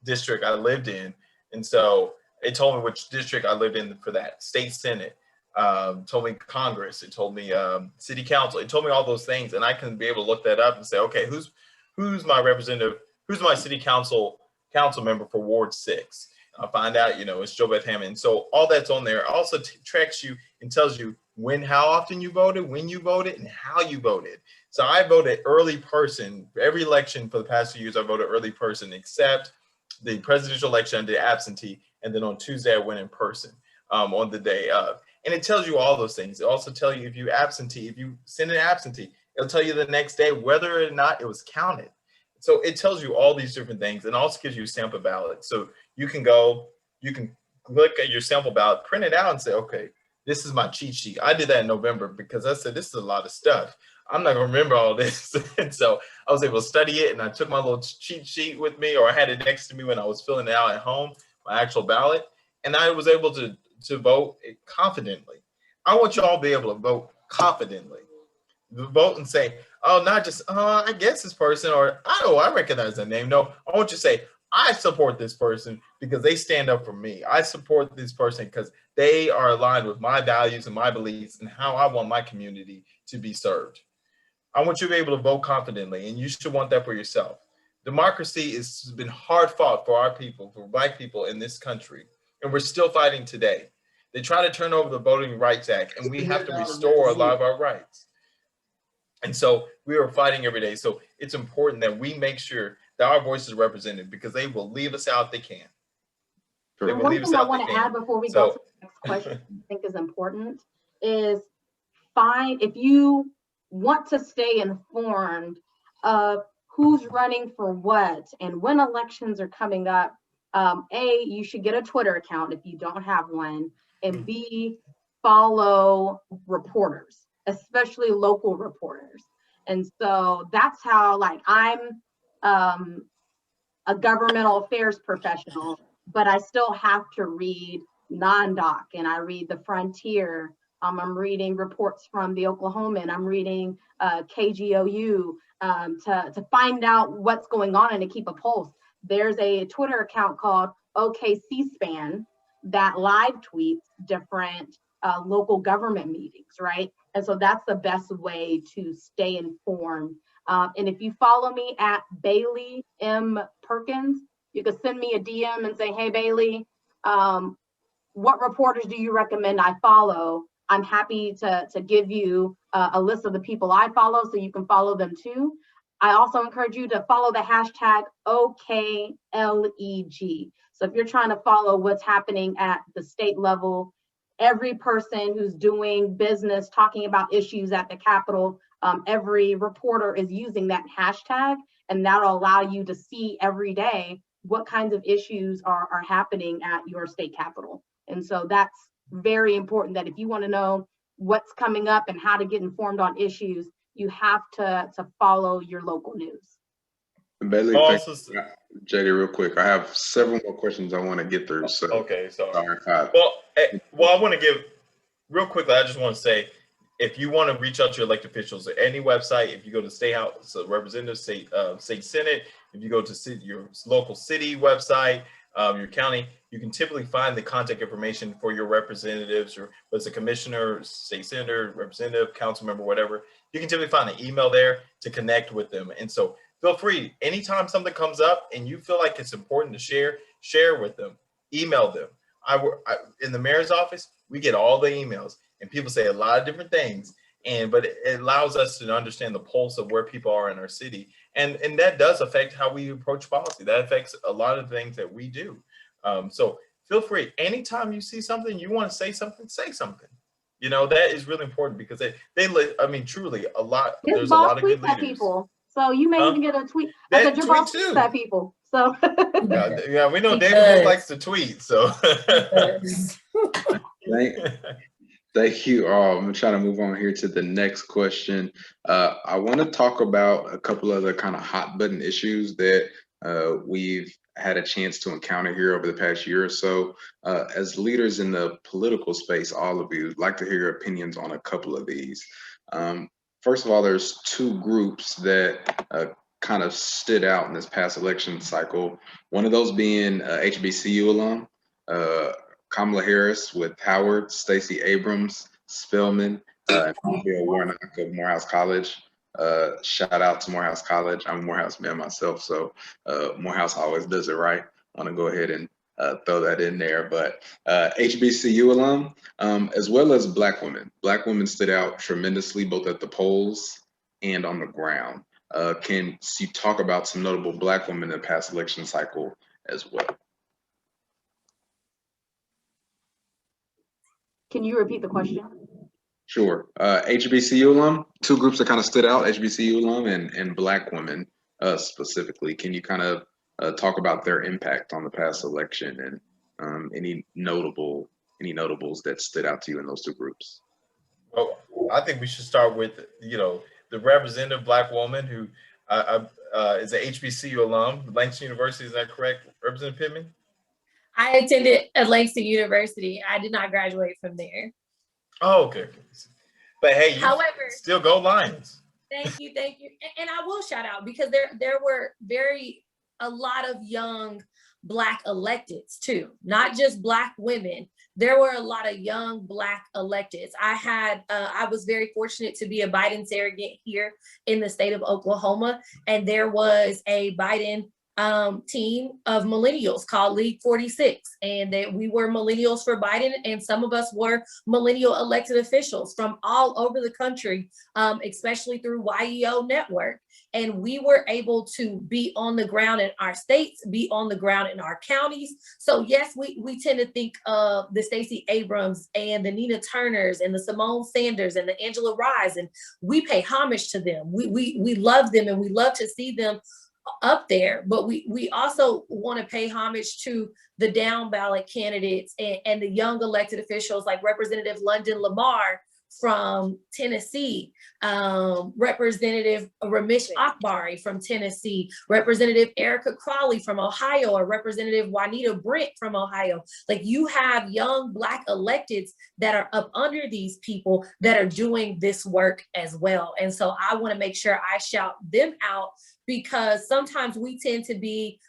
district I lived in. And so it told me which district I lived in for that state senate. Told me Congress, it told me city council, it told me all those things, and I can be able to look that up and say, okay, who's my representative, who's my city council member for Ward 6? I'll find out, it's Joe Beth Hammond. So all that's on there. It also tracks you and tells you how often you voted, when you voted, and how you voted. So I voted early person. Every election for the past 2 years, I voted early person, except the presidential election I did absentee, and then on Tuesday I went in person on the day of. And it tells you all those things. It also tells you if you send an absentee, it'll tell you the next day whether or not it was counted. So it tells you all these different things, and also gives you a sample ballot. So you can look at your sample ballot, print it out and say, okay, this is my cheat sheet. I did that in November because I said, this is a lot of stuff. I'm not gonna remember all this. And so I was able to study it, and I took my little cheat sheet with me, or I had it next to me when I was filling it out at home, my actual ballot. And I was able to vote confidently. I want you all to be able to vote confidently. Vote and say, oh, not just, I guess this person, or I recognize that name. No, I want you to say, I support this person because they stand up for me. I support this person because they are aligned with my values and my beliefs and how I want my community to be served. I want you to be able to vote confidently, and you should want that for yourself. Democracy has been hard fought for our people, for Black people in this country, and we're still fighting today. They try to turn over the Voting Rights Act, and we have to restore a lot of our rights. And so we are fighting every day. So it's important that we make sure that our voice is represented, because they will leave us out if they can. And one thing I want to add before we go to the next question I think is important is if you want to stay informed of who's running for what and when elections are coming up, A, you should get a Twitter account if you don't have one, and B, follow reporters, especially local reporters. And so that's how, I'm a governmental affairs professional, but I still have to read non-doc, and I read the Frontier. I'm reading reports from the Oklahoman. I'm reading KGOU to find out what's going on and to keep a pulse. There's a Twitter account called OKC Span that live tweets different local government meetings, right? And so that's the best way to stay informed. And if you follow me at Bailey M. Perkins, you can send me a DM and say, hey, Bailey, what reporters do you recommend I follow? I'm happy to give you a list of the people I follow so you can follow them too. I also encourage you to follow the hashtag OKLEG. So if you're trying to follow what's happening at the state level, every person who's doing business, talking about issues at the Capitol, every reporter is using that hashtag, and that'll allow you to see every day what kinds of issues are happening at your state capitol. And so that's very important, that if you want to know what's coming up and how to get informed on issues, you have to follow your local news. Bailey, JD, real quick, I have several more questions I want to get through. So okay, sorry. Well, I want to give real quickly. I just want to say, if you want to reach out to your elected officials at any website, if you go to State House of Representatives, State Senate, if you go to your local city website, your county, you can typically find the contact information for your representatives, or what's a commissioner, state senator, representative, council member, whatever. You can typically find an email there to connect with them. And so feel free, anytime something comes up and you feel like it's important to share with them, email them. In the mayor's office, we get all the emails, and people say a lot of different things, but it allows us to understand the pulse of where people are in our city. And that does affect how we approach policy. That affects a lot of things that we do. So feel free, anytime you see something, you want to say something, say something. You know, that is really important, because I mean, truly there's a lot of good leaders. People. So you may even get a tweet. I said your boss tweets at people. So yeah, we know David likes to tweet. So thank you all. I'm trying to move on here to the next question. I want to talk about a couple of the kind of hot button issues that we've had a chance to encounter here over the past year or so. As leaders in the political space, all of you, I'd like to hear your opinions on a couple of these. First of all, there's two groups that kind of stood out in this past election cycle. One of those being HBCU alum, Kamala Harris with Howard, Stacey Abrams, Spelman, and Bill Warnock of Morehouse College. Shout out to Morehouse College. I'm a Morehouse man myself, so Morehouse always does it right. I want to go ahead and throw that in there. But HBCU alum, as well as Black women. Black women stood out tremendously, both at the polls and on the ground. Can you talk about some notable Black women in the past election cycle as well? Can you repeat the question? Sure. HBCU alum, two groups that kind of stood out, HBCU alum and Black women specifically. Can you kind of talk about their impact on the past election, and any notables that stood out to you in those two groups? Well, I think we should start with, the representative Black woman who is an HBCU alum, Langston University. Is that correct, Representative Pittman? I attended at Langston University. I did not graduate from there. Oh, okay. But hey, however, still go Lions. Thank you. And I will shout out, because there were a lot of young Black electeds too, not just Black women. There were a lot of young Black electeds. I was very fortunate to be a Biden surrogate here in the state of Oklahoma, and there was a Biden team of millennials called League 46, and that we were millennials for Biden, and some of us were millennial elected officials from all over the country, especially through YEO Network. And we were able to be on the ground in our states, be on the ground in our counties. So yes, we tend to think of the Stacey Abrams and the Nina Turners and the Simone Sanders and the Angela Rye's, and we pay homage to them. We love them, and we love to see them up there, but we also want to pay homage to the down ballot candidates and the young elected officials like Representative London Lamar from Tennessee, Representative Ramesh Akbari from Tennessee, Representative Erica Crawley from Ohio, or Representative Juanita Brent from Ohio. Like, you have young Black electeds that are up under these people that are doing this work as well. And so I want to make sure I shout them out, because sometimes we tend to be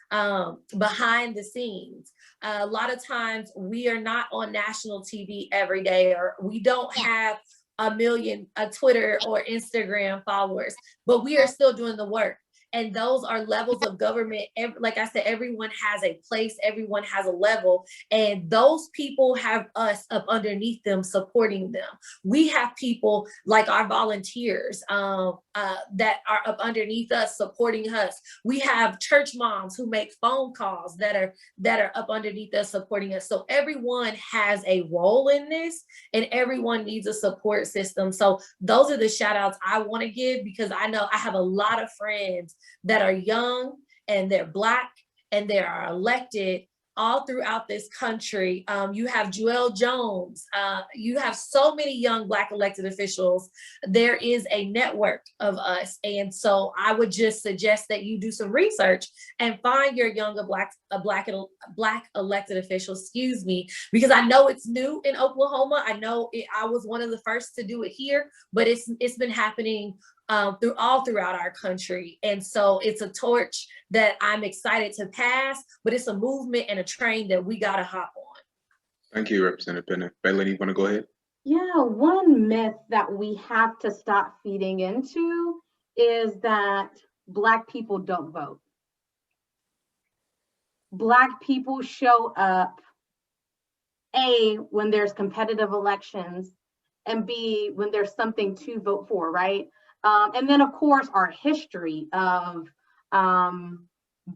behind the scenes. A lot of times we are not on national TV every day, or we don't have a million Twitter or Instagram followers, but we are still doing the work. And those are levels of government. Like I said, everyone has a place, everyone has a level, and those people have us up underneath them supporting them. We have people like our volunteers that are up underneath us supporting us. We have church moms who make phone calls that are up underneath us supporting us. So everyone has a role in this, and everyone needs a support system. So those are the shout outs I want to give, because I know I have a lot of friends that are young and they're Black and they are elected all throughout this country. You have Joelle Jones. You have so many young Black elected officials. There is a network of us. And so I would just suggest that you do some research and find your younger Black elected official, because I know it's new in Oklahoma. I know I was one of the first to do it here, but it's been happening throughout our country. And so it's a torch that I'm excited to pass, but it's a movement and a train that we gotta hop on. Thank you, Representative Bennett. Bailey, you want to go ahead? Yeah, one myth that we have to stop feeding into is that Black people don't vote. Black people show up, A, when there's competitive elections, and B, when there's something to vote for, right? And then, of course, our history of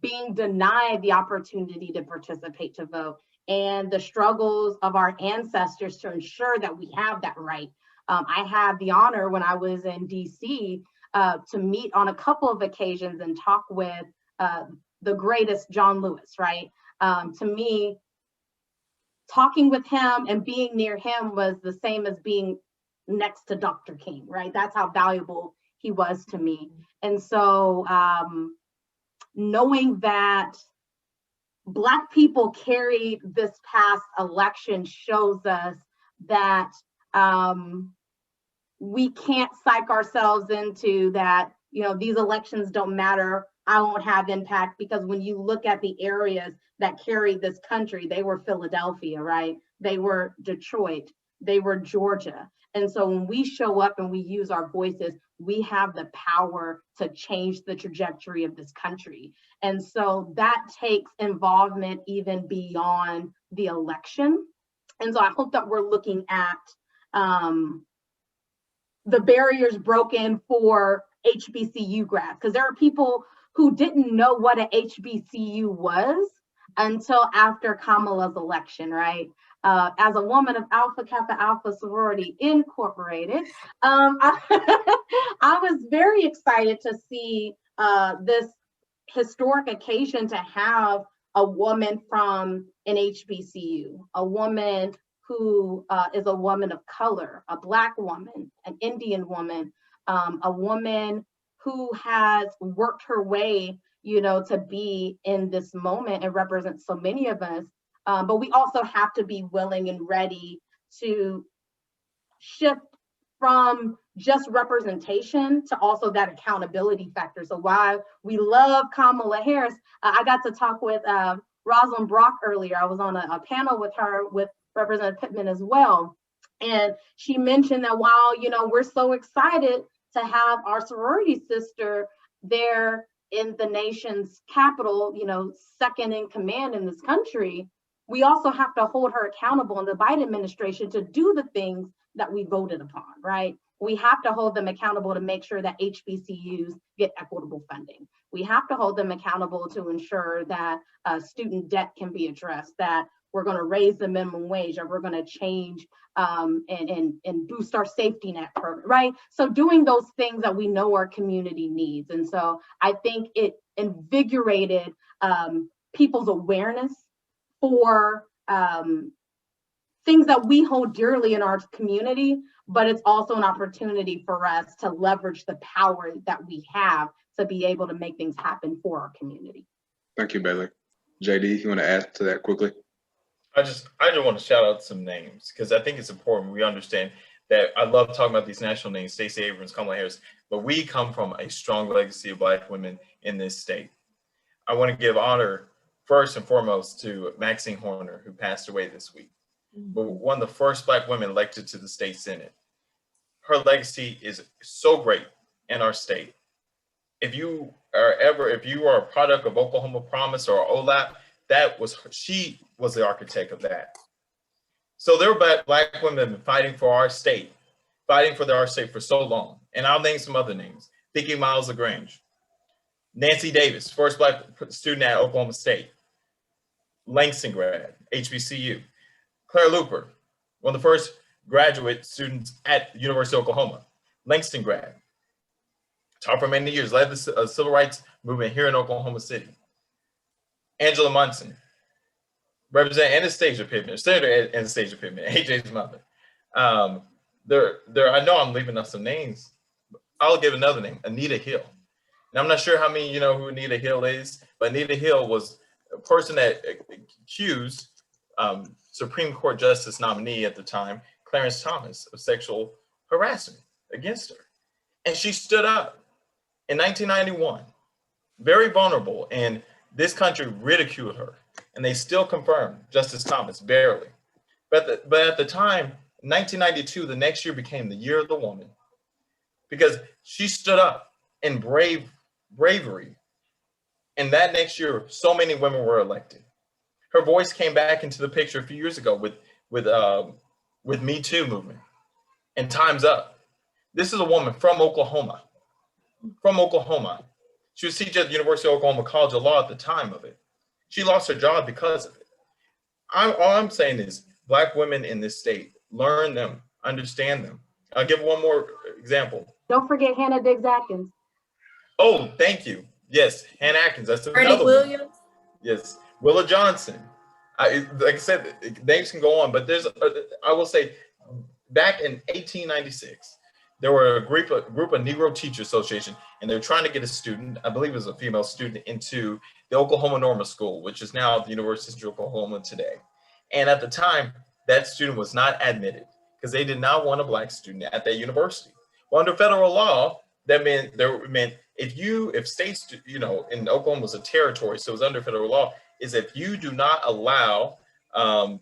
being denied the opportunity to participate, to vote, and the struggles of our ancestors to ensure that we have that right. I had the honor when I was in DC to meet on a couple of occasions and talk with the greatest John Lewis, right? To me, talking with him and being near him was the same as being next to Dr. King, right? That's how valuable he was to me. And so knowing that Black people carried this past election shows us that we can't psych ourselves into that, you know, these elections don't matter, I won't have impact, because when you look at the areas that carried this country, they were Philadelphia, right? They were Detroit, they were Georgia. And so when we show up and we use our voices, we have the power to change the trajectory of this country. And so that takes involvement even beyond the election. And so I hope that we're looking at the barriers broken for HBCU grads, because there are people who didn't know what an HBCU was until after Kamala's election, right? As a woman of Alpha Kappa Alpha Sorority Incorporated, I was very excited to see this historic occasion to have a woman from an HBCU, a woman who is a woman of color, a Black woman, an Indian woman, a woman who has worked her way, you know, to be in this moment and represent so many of us. But we also have to be willing and ready to shift from just representation to also that accountability factor. So while we love Kamala Harris, I got to talk with Rosalind Brock earlier. I was on a panel with her, with Representative Pittman as well. And she mentioned that while, you know, we're so excited to have our sorority sister there in the nation's capital, you know, second in command in this country, we also have to hold her accountable in the Biden administration to do the things that we voted upon, right? We have to hold them accountable to make sure that HBCUs get equitable funding. We have to hold them accountable to ensure that student debt can be addressed, that we're going to raise the minimum wage, or we're going to change and boost our safety net program, right? So doing those things that we know our community needs. And so I think it invigorated people's awareness for things that we hold dearly in our community, but it's also an opportunity for us to leverage the power that we have to be able to make things happen for our community. Thank you, Bailey. JD, you want to add to that quickly? I just want to shout out some names, because I think it's important we understand that. I love talking about these national names, Stacey Abrams, Kamala Harris, but we come from a strong legacy of Black women in this state. I want to give honor first and foremost to Maxine Horner, who passed away this week, but one of the first Black women elected to the state Senate. Her legacy is so great in our state. if you are a product of Oklahoma Promise or OLAP, she was the architect of that. So there were Black women that have been fighting for our state, for so long. And I'll name some other names. Vicki Miles LaGrange, Nancy Davis, first Black student at Oklahoma State, Langston grad, HBCU, Claire Looper, one of the first graduate students at the University of Oklahoma, Langston grad, taught for many years, led the civil rights movement here in Oklahoma City. Angela Munson, represent Anastasia Pittman, Senator Anastasia Pittman, AJ's mother. I know I'm leaving out some names. I'll give another name, Anita Hill. And I'm not sure how many you know who Anita Hill is, but Anita Hill was a person that accused Supreme Court Justice nominee at the time, Clarence Thomas, of sexual harassment against her. And she stood up in 1991, very vulnerable, and this country ridiculed her. And they still confirmed Justice Thomas, barely. But at the time, 1992, the next year became the year of the woman, because she stood up in bravery. And that next year, so many women were elected. Her voice came back into the picture a few years ago with Me Too movement and Time's Up. This is a woman from Oklahoma. She was teaching at the University of Oklahoma College of Law at the time of it. She lost her job because of it. All I'm saying is Black women in this state, learn them, understand them. I'll give one more example. Don't forget Hannah Diggs Atkins. Oh, thank you. Yes, Hannah Atkins. That's Ernie another Williams. one. Yes, Willa Johnson. Like I said, names can go on, but I will say, back in 1896, there were a group of Negro Teacher Association, and they were trying to get a student, I believe it was a female student, into the Oklahoma Normal School, which is now the University of Oklahoma today. And at the time, that student was not admitted because they did not want a Black student at that university. Well, under federal law, that meant if states, in Oklahoma was a territory, so it was under federal law, is if you do not allow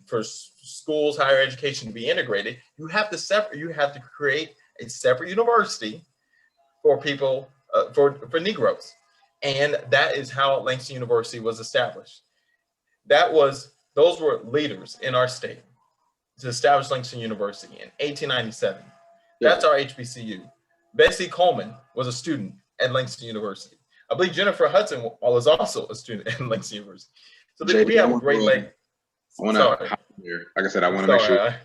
for schools, higher education to be integrated, you have to create a separate university for people, for Negroes. And that is how Langston University was established. Those were leaders in our state to establish Langston University in 1897. That's our HBCU. Bessie Coleman was a student at Langston University. I believe Jennifer Hudson was also a student at Langston University. So we have a great leg. Like I said, I want to make sure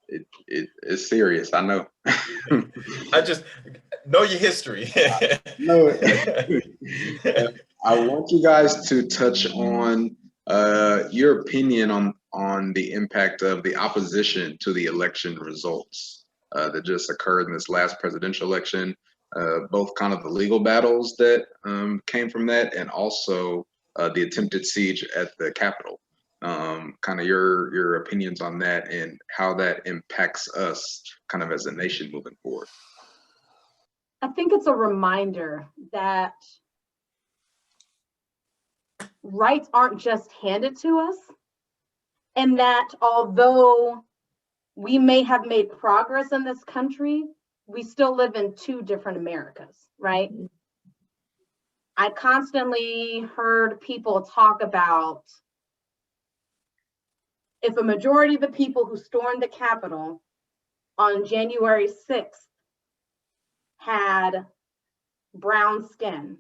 it's serious. I know. I just know your history. No, I want you guys to touch on your opinion on the impact of the opposition to the election results that just occurred in this last presidential election, both kind of the legal battles that came from that, and also the attempted siege at the Capitol. Kind of your opinions on that and how that impacts us kind of as a nation moving forward. I think it's a reminder that rights aren't just handed to us, and that although we may have made progress in this country, we still live in two different Americas, right? I constantly heard people talk about if a majority of the people who stormed the Capitol on January 6th had brown skin,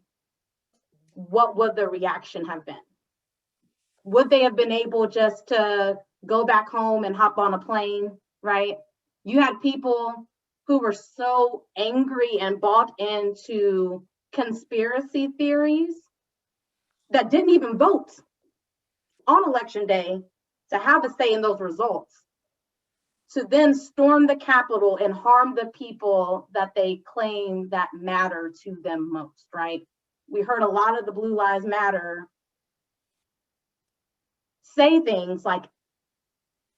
what would the reaction have been? Would they have been able just to go back home and hop on a plane, right? You had people who were so angry and bought into conspiracy theories that didn't even vote on election day to have a say in those results, to then storm the Capitol and harm the people that they claim that matter to them most, right? We heard a lot of the Blue Lives Matter say things like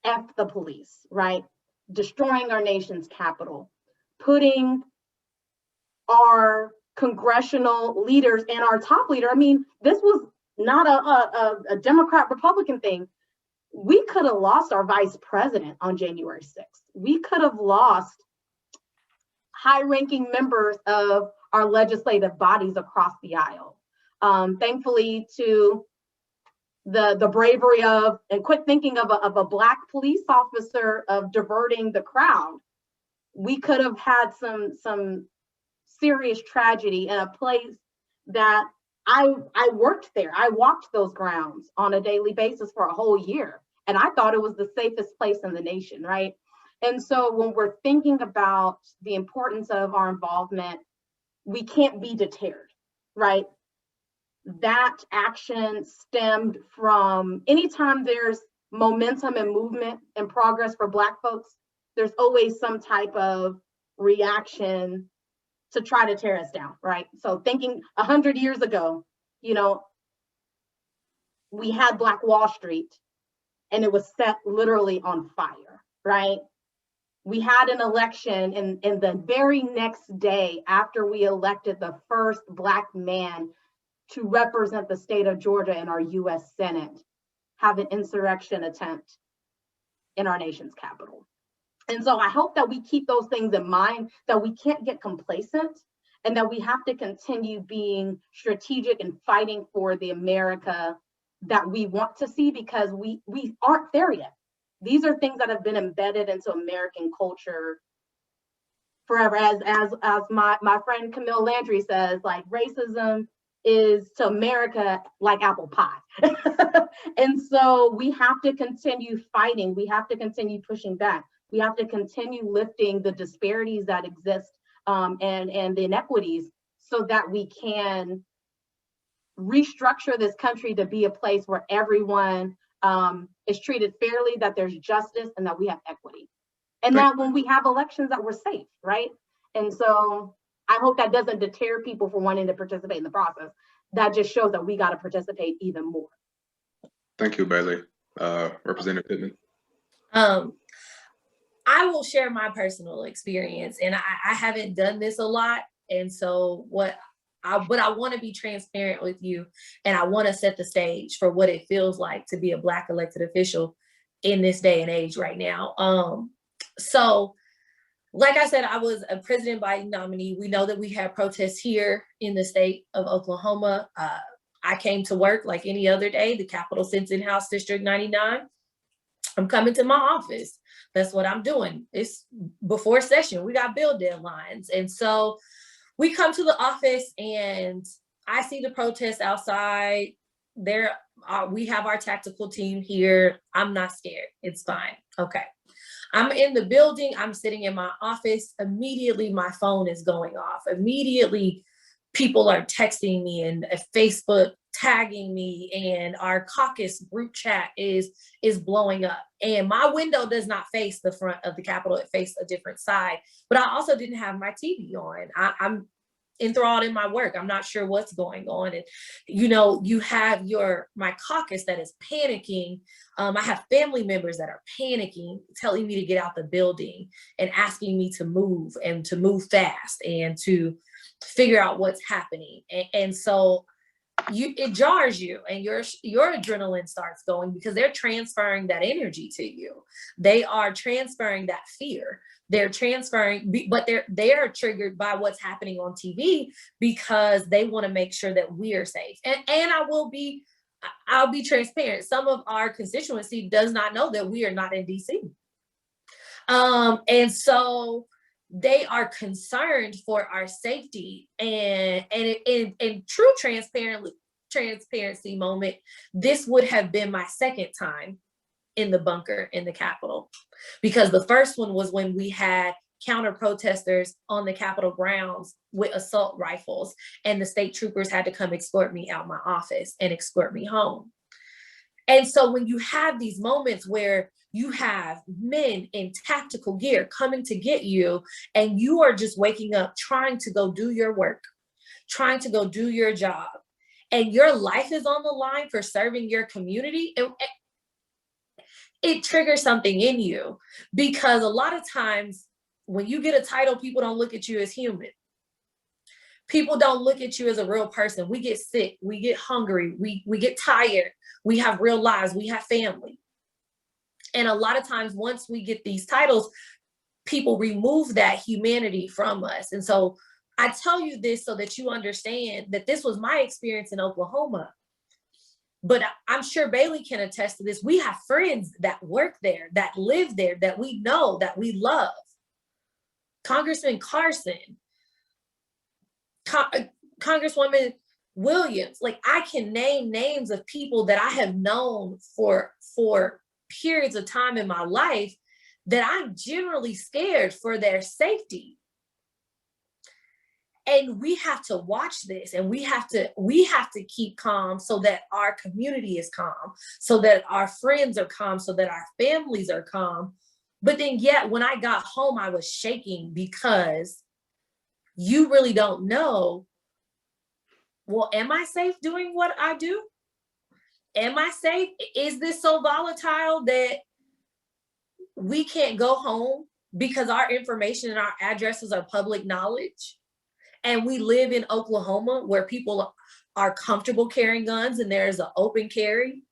F the police, right? Destroying our nation's capital, putting our congressional leaders and our top leader. I mean, this was not a Democrat Republican thing. We could have lost our vice president on January 6th. We could have lost high-ranking members of our legislative bodies across the aisle. Thankfully, to the bravery of, and quit thinking of a Black police officer of diverting the crowd, we could have had some serious tragedy in a place that I worked there. I walked those grounds on a daily basis for a whole year, and I thought it was the safest place in the nation, right? And so when we're thinking about the importance of our involvement, we can't be deterred, right? That action stemmed from anytime there's momentum and movement and progress for Black folks, there's always some type of reaction to try to tear us down, right? So thinking 100 years ago, you know, we had Black Wall Street and it was set literally on fire, right? We had an election and the very next day after we elected the first Black man to represent the state of Georgia in our US Senate, have an insurrection attempt in our nation's capital. And so I hope that we keep those things in mind, that we can't get complacent, and that we have to continue being strategic and fighting for the America that we want to see, because we aren't there yet. These are things that have been embedded into American culture forever. As my friend Camille Landry says, like, racism is to America like apple pie. And so we have to continue fighting. We have to continue pushing back. We have to continue lifting the disparities that exist and the inequities, so that we can restructure this country to be a place where everyone is treated fairly, that there's justice, and that we have equity. And that when we have elections, that we're safe, right? And so I hope that doesn't deter people from wanting to participate in the process. That just shows that we got to participate even more. Thank you, Bailey. Representative Pittman. I will share my personal experience, and I haven't done this a lot. And so what I want to be transparent with you, and I want to set the stage for what it feels like to be a Black elected official in this day and age right now. So like I said, I was a President Biden nominee. We know that we had protests here in the state of Oklahoma. I came to work like any other day, the Capitol sits in House District 99. I'm coming to my office. That's what I'm doing. It's before session. We got bill deadlines. And so we come to the office and I see the protests outside. There, we have our tactical team here. I'm not scared. It's fine. Okay. I'm in the building. I'm sitting in my office. Immediately, my phone is going off. Immediately, people are texting me and Facebook tagging me, and our caucus group chat is blowing up. And my window does not face the front of the Capitol. It faces a different side. But I also didn't have my TV on. I'm enthralled in my work. I'm not sure what's going on. And, you know, you have my caucus that is panicking. I have family members that are panicking, telling me to get out the building and asking me to move and to move fast and to figure out what's happening. And so it jars you, and your adrenaline starts going, because they're transferring that energy to you. They are transferring that fear. They're transferring, but they're triggered by what's happening on TV, because they want to make sure that we're safe. And I'll be transparent. Some of our constituency does not know that we are not in DC. And so they are concerned for our safety, and in true transparency moment, this would have been my second time in the bunker in the Capitol, because the first one was when we had counter protesters on the Capitol grounds with assault rifles, and the state troopers had to come escort me out my office and escort me home. And so when you have these moments where you have men in tactical gear coming to get you, and you are just waking up trying to go do your work, trying to go do your job, and your life is on the line for serving your community, it triggers something in you. Because a lot of times when you get a title, people don't look at you as human. People don't look at you as a real person. We get sick, we get hungry, we get tired, we have real lives, we have family. And a lot of times once we get these titles, people remove that humanity from us. And so I tell you this so that you understand that this was my experience in Oklahoma. But I'm sure Bailey can attest to this. We have friends that work there, that live there, that we know, that we love. Congressman Carson, Congresswoman Williams, like I can name names of people that I have known for periods of time in my life that I'm generally scared for their safety. And we have to watch this, and we have to keep calm so that our community is calm, so that our friends are calm, so that our families are calm. But then yet when I got home, I was shaking because you really don't know, well, am I safe doing what I do? Am I safe? Is this so volatile that we can't go home because our information and our addresses are public knowledge? And we live in Oklahoma where people are comfortable carrying guns and there's an open carry.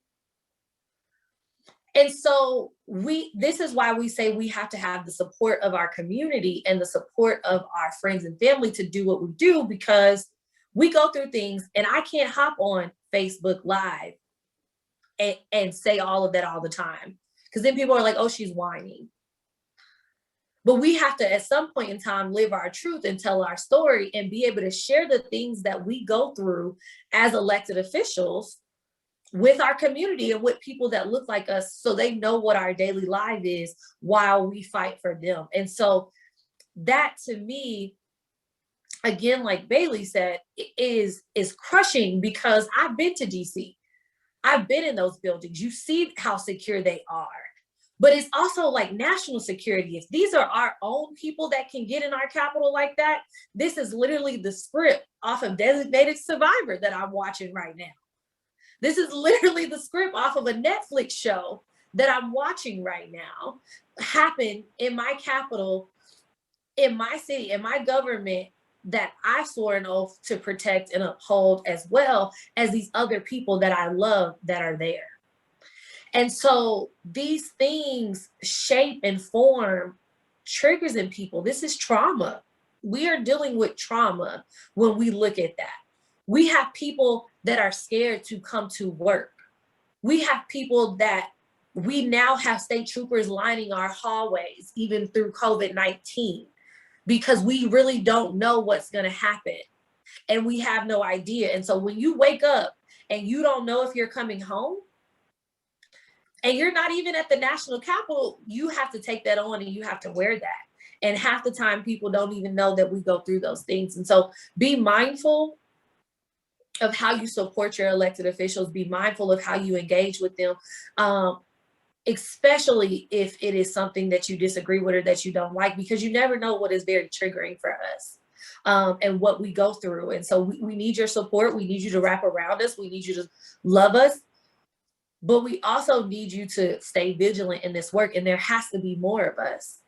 And so this is why we say we have to have the support of our community and the support of our friends and family to do what we do, because we go through things and I can't hop on Facebook Live and say all of that all the time. Because then people are like, oh, she's whining. But we have to, at some point in time, live our truth and tell our story and be able to share the things that we go through as elected officials with our community and with people that look like us, so they know what our daily life is while we fight for them. And so that, to me, again, like Bailey said, is crushing, because I've been to DC. I've been in those buildings. You see how secure they are. But it's also like national security. If these are our own people that can get in our capital like that, this is literally the script off of Designated Survivor that I'm watching right now. This is literally the script off of a Netflix show that I'm watching right now happen in my capital, in my city, in my government that I swore an oath to protect and uphold, as well as these other people that I love that are there. And so these things shape and form triggers in people. This is trauma. We are dealing with trauma when we look at that. We have people that are scared to come to work. We have people that we now have state troopers lining our hallways, even through COVID-19, because we really don't know what's going to happen. And we have no idea. And so when you wake up and you don't know if you're coming home, and you're not even at the national capital, you have to take that on and you have to wear that. And half the time people don't even know that we go through those things. And so be mindful of how you support your elected officials, be mindful of how you engage with them, especially if it is something that you disagree with or that you don't like, because you never know what is very triggering for us and what we go through. And so we need your support. We need you to wrap around us. We need you to love us. But we also need you to stay vigilant in this work. And there has to be more of us,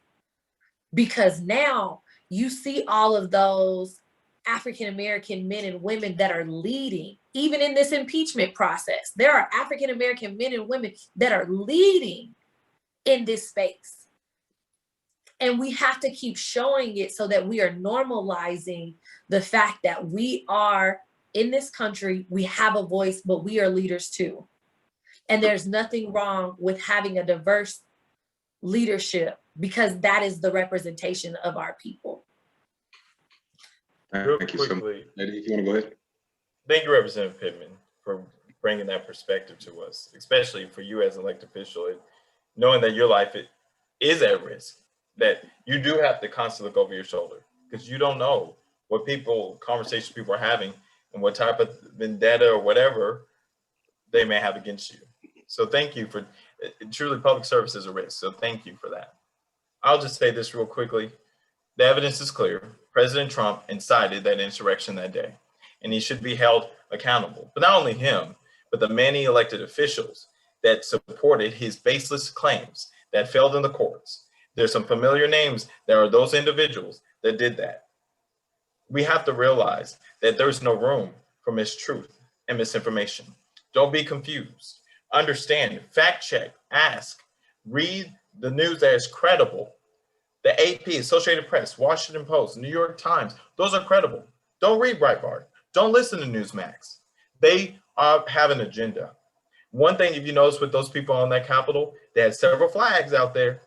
because now you see all of those African-American men and women that are leading, even in this impeachment process. There are African-American men and women that are leading in this space. And we have to keep showing it so that we are normalizing the fact that we are in this country, we have a voice, but we are leaders too. And there's nothing wrong with having a diverse leadership, because that is the representation of our people. Thank you so much. Eddie, if you want to go ahead. Thank you, Representative Pittman, for bringing that perspective to us, especially for you as an elected official, and knowing that your life is at risk, that you do have to constantly look over your shoulder, because you don't know what conversations people are having and what type of vendetta or whatever they may have against you. So thank you for, truly public service is a risk. So thank you for that. I'll just say this real quickly. The evidence is clear. President Trump incited that insurrection that day, and he should be held accountable. But not only him, but the many elected officials that supported his baseless claims that failed in the courts. There's some familiar names. There are those individuals that did that. We have to realize that there's no room for mistruth and misinformation. Don't be confused. Understand, fact check, ask, read the news that is credible. The AP, Associated Press, Washington Post, New York Times, those are credible. Don't read Breitbart. Don't listen to Newsmax. They have an agenda. One thing, if you notice with those people on that Capitol, they had several flags out there.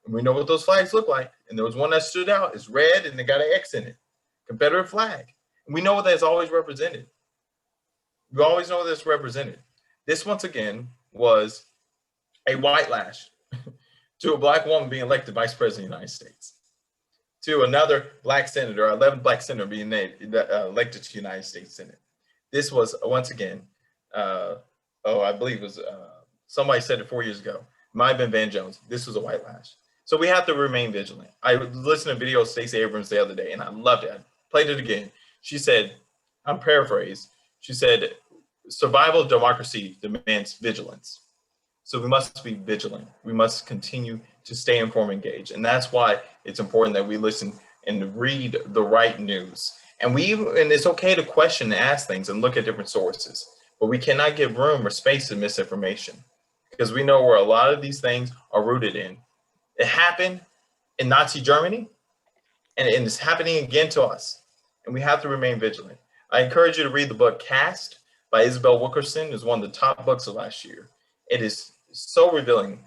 And we know what those flags look like. And there was one that stood out. It's red and they got an X in it. Confederate flag. And we know what that's always represented. We always know that's represented. This, once again, was a white lash to a black woman being elected vice president of the United States, to another black senator, 11th black senator being elected to the United States Senate. This was, once again, I believe it was, somebody said it 4 years ago. Might have been Van Jones. This was a white lash. So we have to remain vigilant. I listened to a video of Stacey Abrams the other day, and I loved it. I played it again. She said, I'm paraphrased, she said, survival of democracy demands vigilance. So we must be vigilant. We must continue to stay informed, engaged. And that's why it's important that we listen and read the right news. And it's okay to question and ask things and look at different sources, but we cannot give room or space to misinformation, because we know where a lot of these things are rooted in. It happened in Nazi Germany, and it's happening again to us. And we have to remain vigilant. I encourage you to read the book Cast by Isabel Wilkerson. It's one of the top books of last year. It is so revealing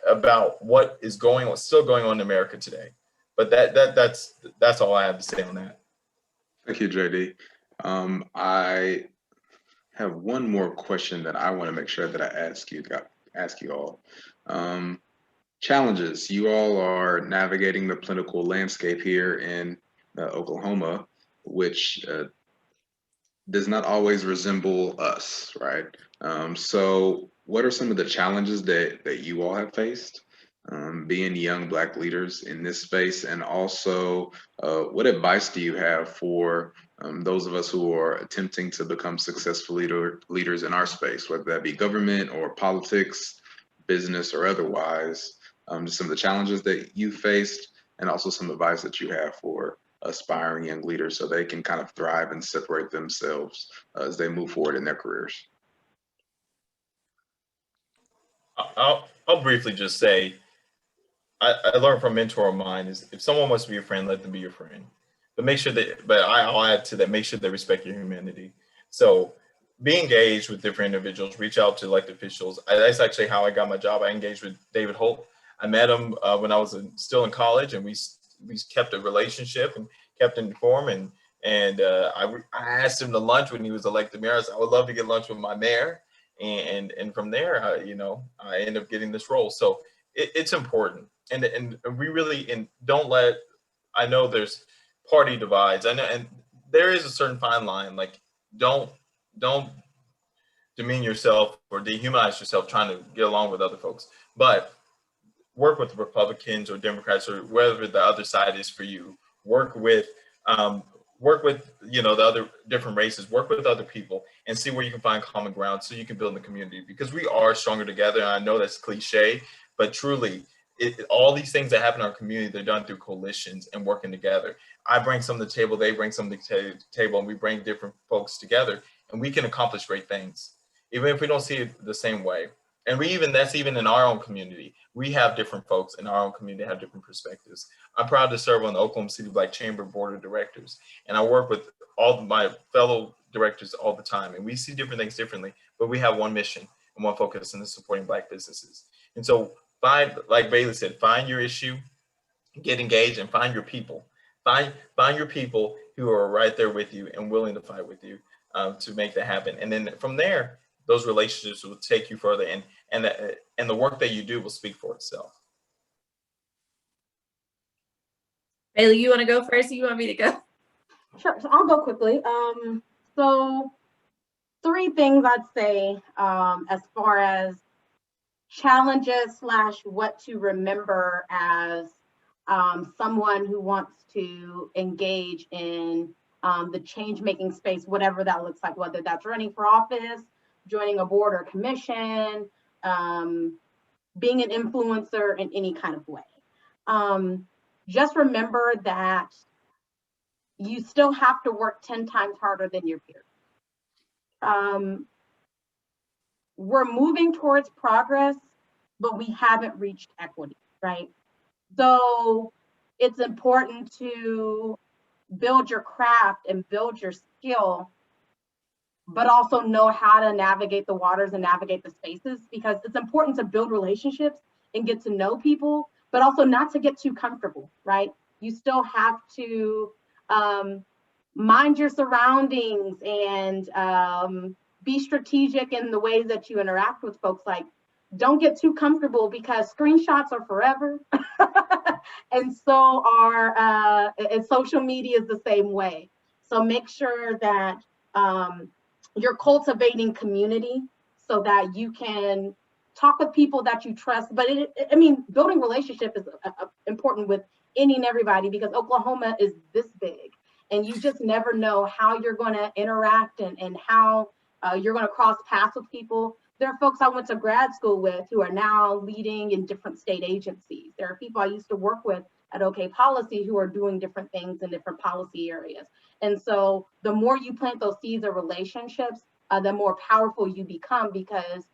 about what is still going on in America today. But that's all I have to say on that. Thank you, JD. I have one more question that I want to make sure that I ask you all. Challenges. You all are navigating the political landscape here in Oklahoma, which does not always resemble us, right? So what are some of the challenges that you all have faced being young Black leaders in this space? And also, what advice do you have for those of us who are attempting to become successful leaders in our space, whether that be government or politics, business, or otherwise? Just some of the challenges that you faced, and also some advice that you have for aspiring young leaders so they can kind of thrive and separate themselves as they move forward in their careers. I'll briefly just say, I learned from a mentor of mine is, if someone wants to be your friend, let them be your friend. But I'll add to that, make sure they respect your humanity. So be engaged with different individuals, reach out to elected officials. That's actually how I got my job. I engaged with David Holt. I met him when I was still in college, and we kept a relationship and kept informed. And I asked him to lunch when he was elected mayor. I said, I would love to get lunch with my mayor. And from there, I ended up getting this role. So it's important. And we really, don't let, I know there's party divides. I know, and there is a certain fine line. Like, don't demean yourself or dehumanize yourself trying to get along with other folks. But work with Republicans or Democrats or wherever the other side is for you. Work with the other different races. Work with other people and see where you can find common ground so you can build the community, because we are stronger together. And I know that's cliche, but truly, all these things that happen in our community, they're done through coalitions and working together. I bring some to the table, they bring some to the table, and we bring different folks together, and we can accomplish great things, even if we don't see it the same way. And that's even in our own community. We have different folks in our own community that have different perspectives. I'm proud to serve on the Oklahoma City Black Chamber Board of Directors, and I work with all of my fellow directors all the time, and we see different things differently, but we have one mission and one focus, and it's supporting Black businesses. And so like Bailey said, find your issue, get engaged, and find your people. Find your people who are right there with you and willing to fight with you to make that happen. And then from there, those relationships will take you further, and the work that you do will speak for itself. Bailey, you want to go first, or you want me to go? Sure, so I'll go quickly. So 3 things I'd say as far as challenges / what to remember as someone who wants to engage in the change-making space, whatever that looks like, whether that's running for office, joining a board or commission, being an influencer in any kind of way. Just remember that you still have to work 10 times harder than your peers. We're moving towards progress, but we haven't reached equity, right? So it's important to build your craft and build your skill, but also know how to navigate the waters and navigate the spaces, because it's important to build relationships and get to know people, but also not to get too comfortable, right? You still have to mind your surroundings and be strategic in the ways that you interact with folks. Like, don't get too comfortable, because screenshots are forever. And so are and social media is the same way. So make sure that you're cultivating community so that you can talk with people that you trust. But I mean, building relationship is important with any and everybody, because Oklahoma is this big, and you just never know how you're going to interact and how you're going to cross paths with people. There are folks I went to grad school with who are now leading in different state agencies. There are people I used to work with at OK Policy who are doing different things in different policy areas. And so the more you plant those seeds of relationships, the more powerful you become, because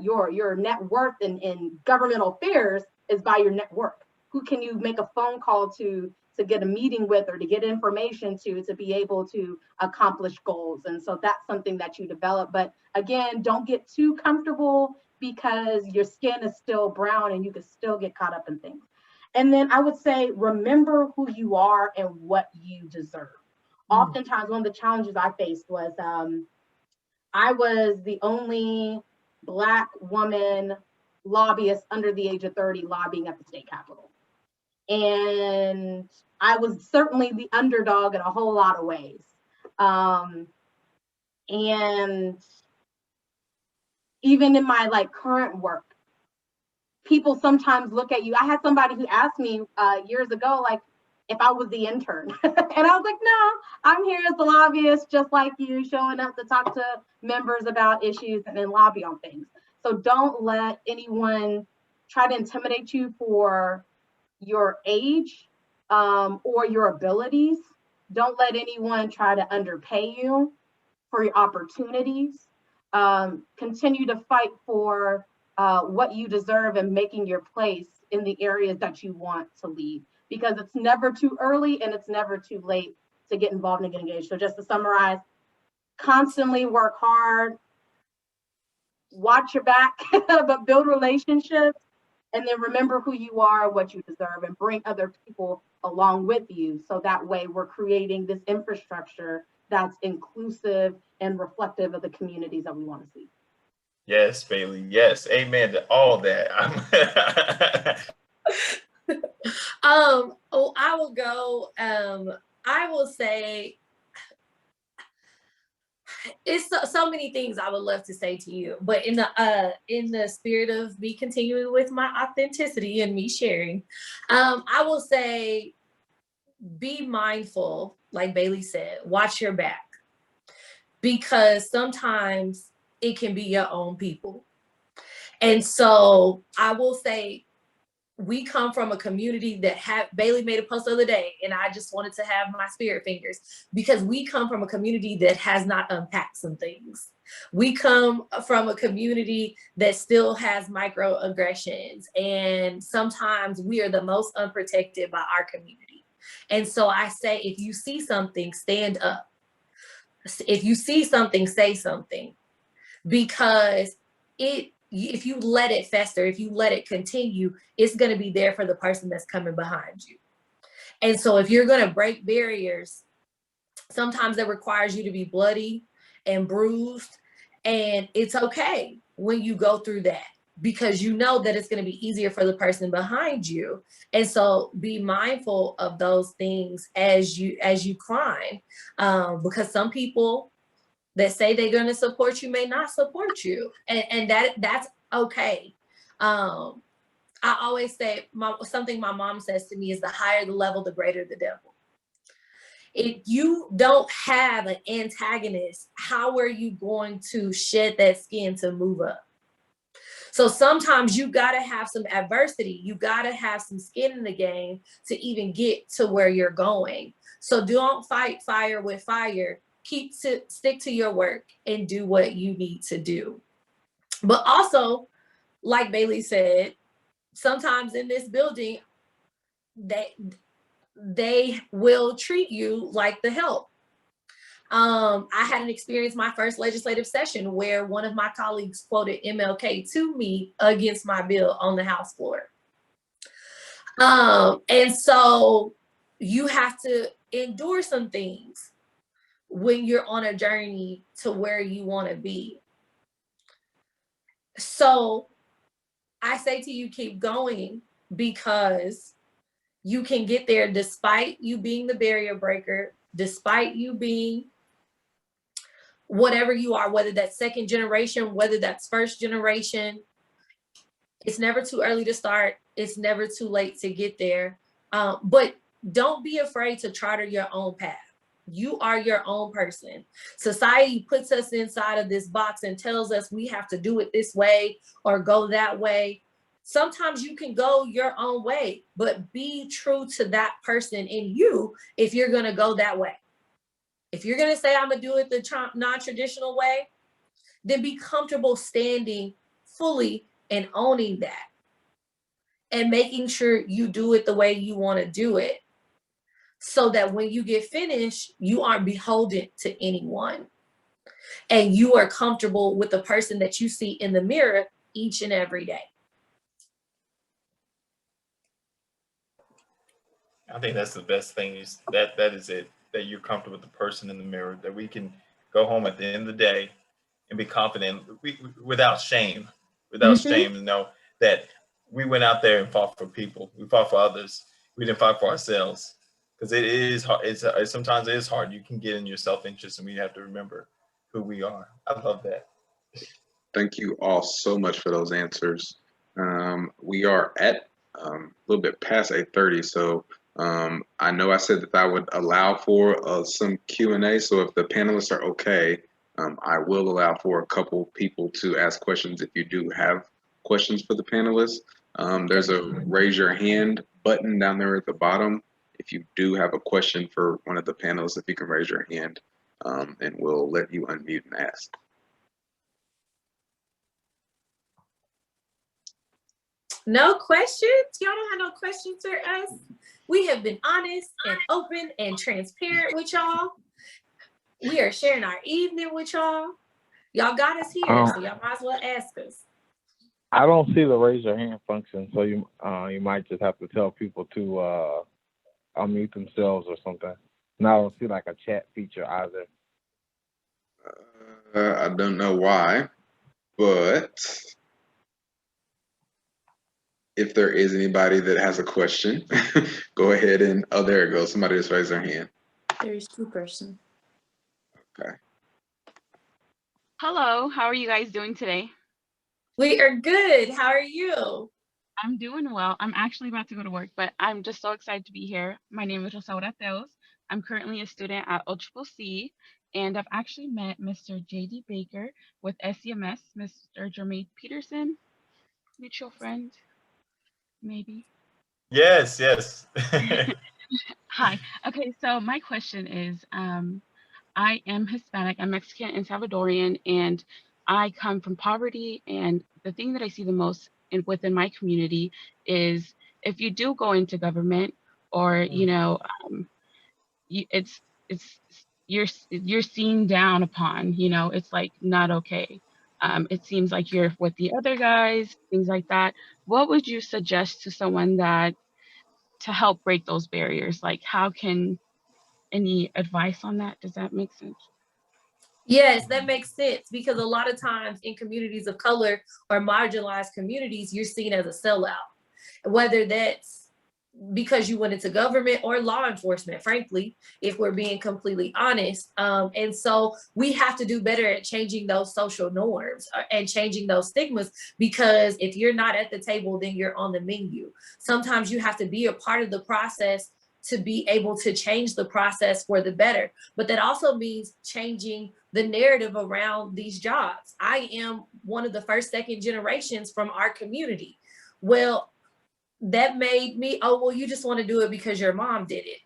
your net worth in governmental affairs is by your network. Who can you make a phone call to get a meeting with, or to get information to be able to accomplish goals? And so that's something that you develop. But again, don't get too comfortable, because your skin is still brown and you can still get caught up in things. And then I would say, remember who you are and what you deserve. Oftentimes, one of the challenges I faced was I was the only Black woman lobbyist under the age of 30 lobbying at the state capitol. And I was certainly the underdog in a whole lot of ways. And even in my current work, people sometimes look at you. I had somebody who asked me years ago, if I was the intern. And I was like, no, I'm here as the lobbyist, just like you, showing up to talk to members about issues and then lobby on things. So don't let anyone try to intimidate you for your age or your abilities. Don't let anyone try to underpay you for your opportunities. Continue to fight for what you deserve and making your place in the areas that you want to lead, because it's never too early and it's never too late to get involved and get engaged. So just to summarize, constantly work hard, watch your back, but build relationships. And then remember who you are, what you deserve, and bring other people along with you. So that way we're creating this infrastructure that's inclusive and reflective of the communities that we want to see. Yes, Bailey. Yes. Amen to all that. I will go. I will say, it's so many things I would love to say to you, but in the spirit of me continuing with my authenticity and me sharing, I will say, be mindful, like Bailey said, watch your back, because sometimes it can be your own people. And so I will say, we come from a community that Bailey made a post the other day, and I just wanted to have my spirit fingers, because we come from a community that has not unpacked some things. We come from a community that still has microaggressions, and sometimes we are the most unprotected by our community. And so I say, if you see something, stand up. If you see something, say something, because if you let it fester, if you let it continue, it's going to be there for the person that's coming behind you. And so if you're going to break barriers, sometimes that requires you to be bloody and bruised. And it's okay when you go through that, because you know that it's going to be easier for the person behind you. And so be mindful of those things as you climb, because some people that say they're going to support you may not support you, and that's okay. I always say, something my mom says to me is, the higher the level, the greater the devil. If you don't have an antagonist, how are you going to shed that skin to move up? So sometimes you got to have some adversity. You got to have some skin in the game to even get to where you're going. So don't fight fire with fire. Stick to your work and do what you need to do. But also, like Bailey said, sometimes in this building, they will treat you like the help. I had an experience my first legislative session where one of my colleagues quoted MLK to me against my bill on the House floor. And so you have to endure some things when you're on a journey to where you want to be. So I say to you, keep going, because you can get there despite you being the barrier breaker, despite you being whatever you are, whether that's second generation, whether that's first generation. It's never too early to start. It's never too late to get there. But don't be afraid to charter your own path. You are your own person. Society puts us inside of this box and tells us we have to do it this way or go that way. Sometimes you can go your own way, but be true to that person in you if you're going to go that way. If you're going to say, I'm going to do it the non-traditional way, then be comfortable standing fully and owning that and making sure you do it the way you want to do it, so that when you get finished, you aren't beholden to anyone and you are comfortable with the person that you see in the mirror each and every day. I think that's the best thing, is that is it, that you're comfortable with the person in the mirror, that we can go home at the end of the day and be confident without shame, shame, to know that we went out there and fought for people. We fought for others. We didn't fight for ourselves, because it is hard. Sometimes it is hard. You can get in your self-interest, and we have to remember who we are. I love that. Thank you all so much for those answers. We are at a little bit past 8:30, so I know I said that I would allow for some Q&A, so if the panelists are okay, I will allow for a couple people to ask questions if you do have questions for the panelists. There's a raise your hand button down there at the bottom. If you do have a question for one of the panelists, if you can raise your hand, and we'll let you unmute and ask. No questions? Y'all don't have no questions for us? We have been honest and open and transparent with y'all. We are sharing our evening with y'all. Y'all got us here, so y'all might as well ask us. I don't see the raise your hand function, so you might just have to tell people to unmute themselves or something. And I don't see like a chat feature either. I don't know why, but if there is anybody that has a question, go ahead and, oh, there it goes. Somebody just raised their hand. There's two persons. Okay. Hello, how are you guys doing today? We are good. How are you? I'm doing well. I'm actually about to go to work, but I'm just so excited to be here. My name is Rosaura Teos. I'm currently a student at OKC, and I've actually met Mr. J.D. Baker with SEMS, Mr. Jermaine Peterson, mutual friend, maybe. Yes. Hi. Okay, so my question is, I am Hispanic, I'm Mexican and Salvadorian, and I come from poverty. And the thing that I see the most within my community is, if you do go into government, or you're seen down upon. It's like not okay. It seems like you're with the other guys, things like that. What would you suggest to someone to help break those barriers? Like, any advice on that? Does that make sense? Yes, that makes sense, because a lot of times in communities of color or marginalized communities, you're seen as a sellout, whether that's because you went into government or law enforcement, frankly, if we're being completely honest. And so we have to do better at changing those social norms and changing those stigmas, because if you're not at the table, then you're on the menu. Sometimes you have to be a part of the process to be able to change the process for the better. But that also means changing the narrative around these jobs. I am one of the first, second generations from our community. Well, that made me, oh, well, you just want to do it because your mom did it.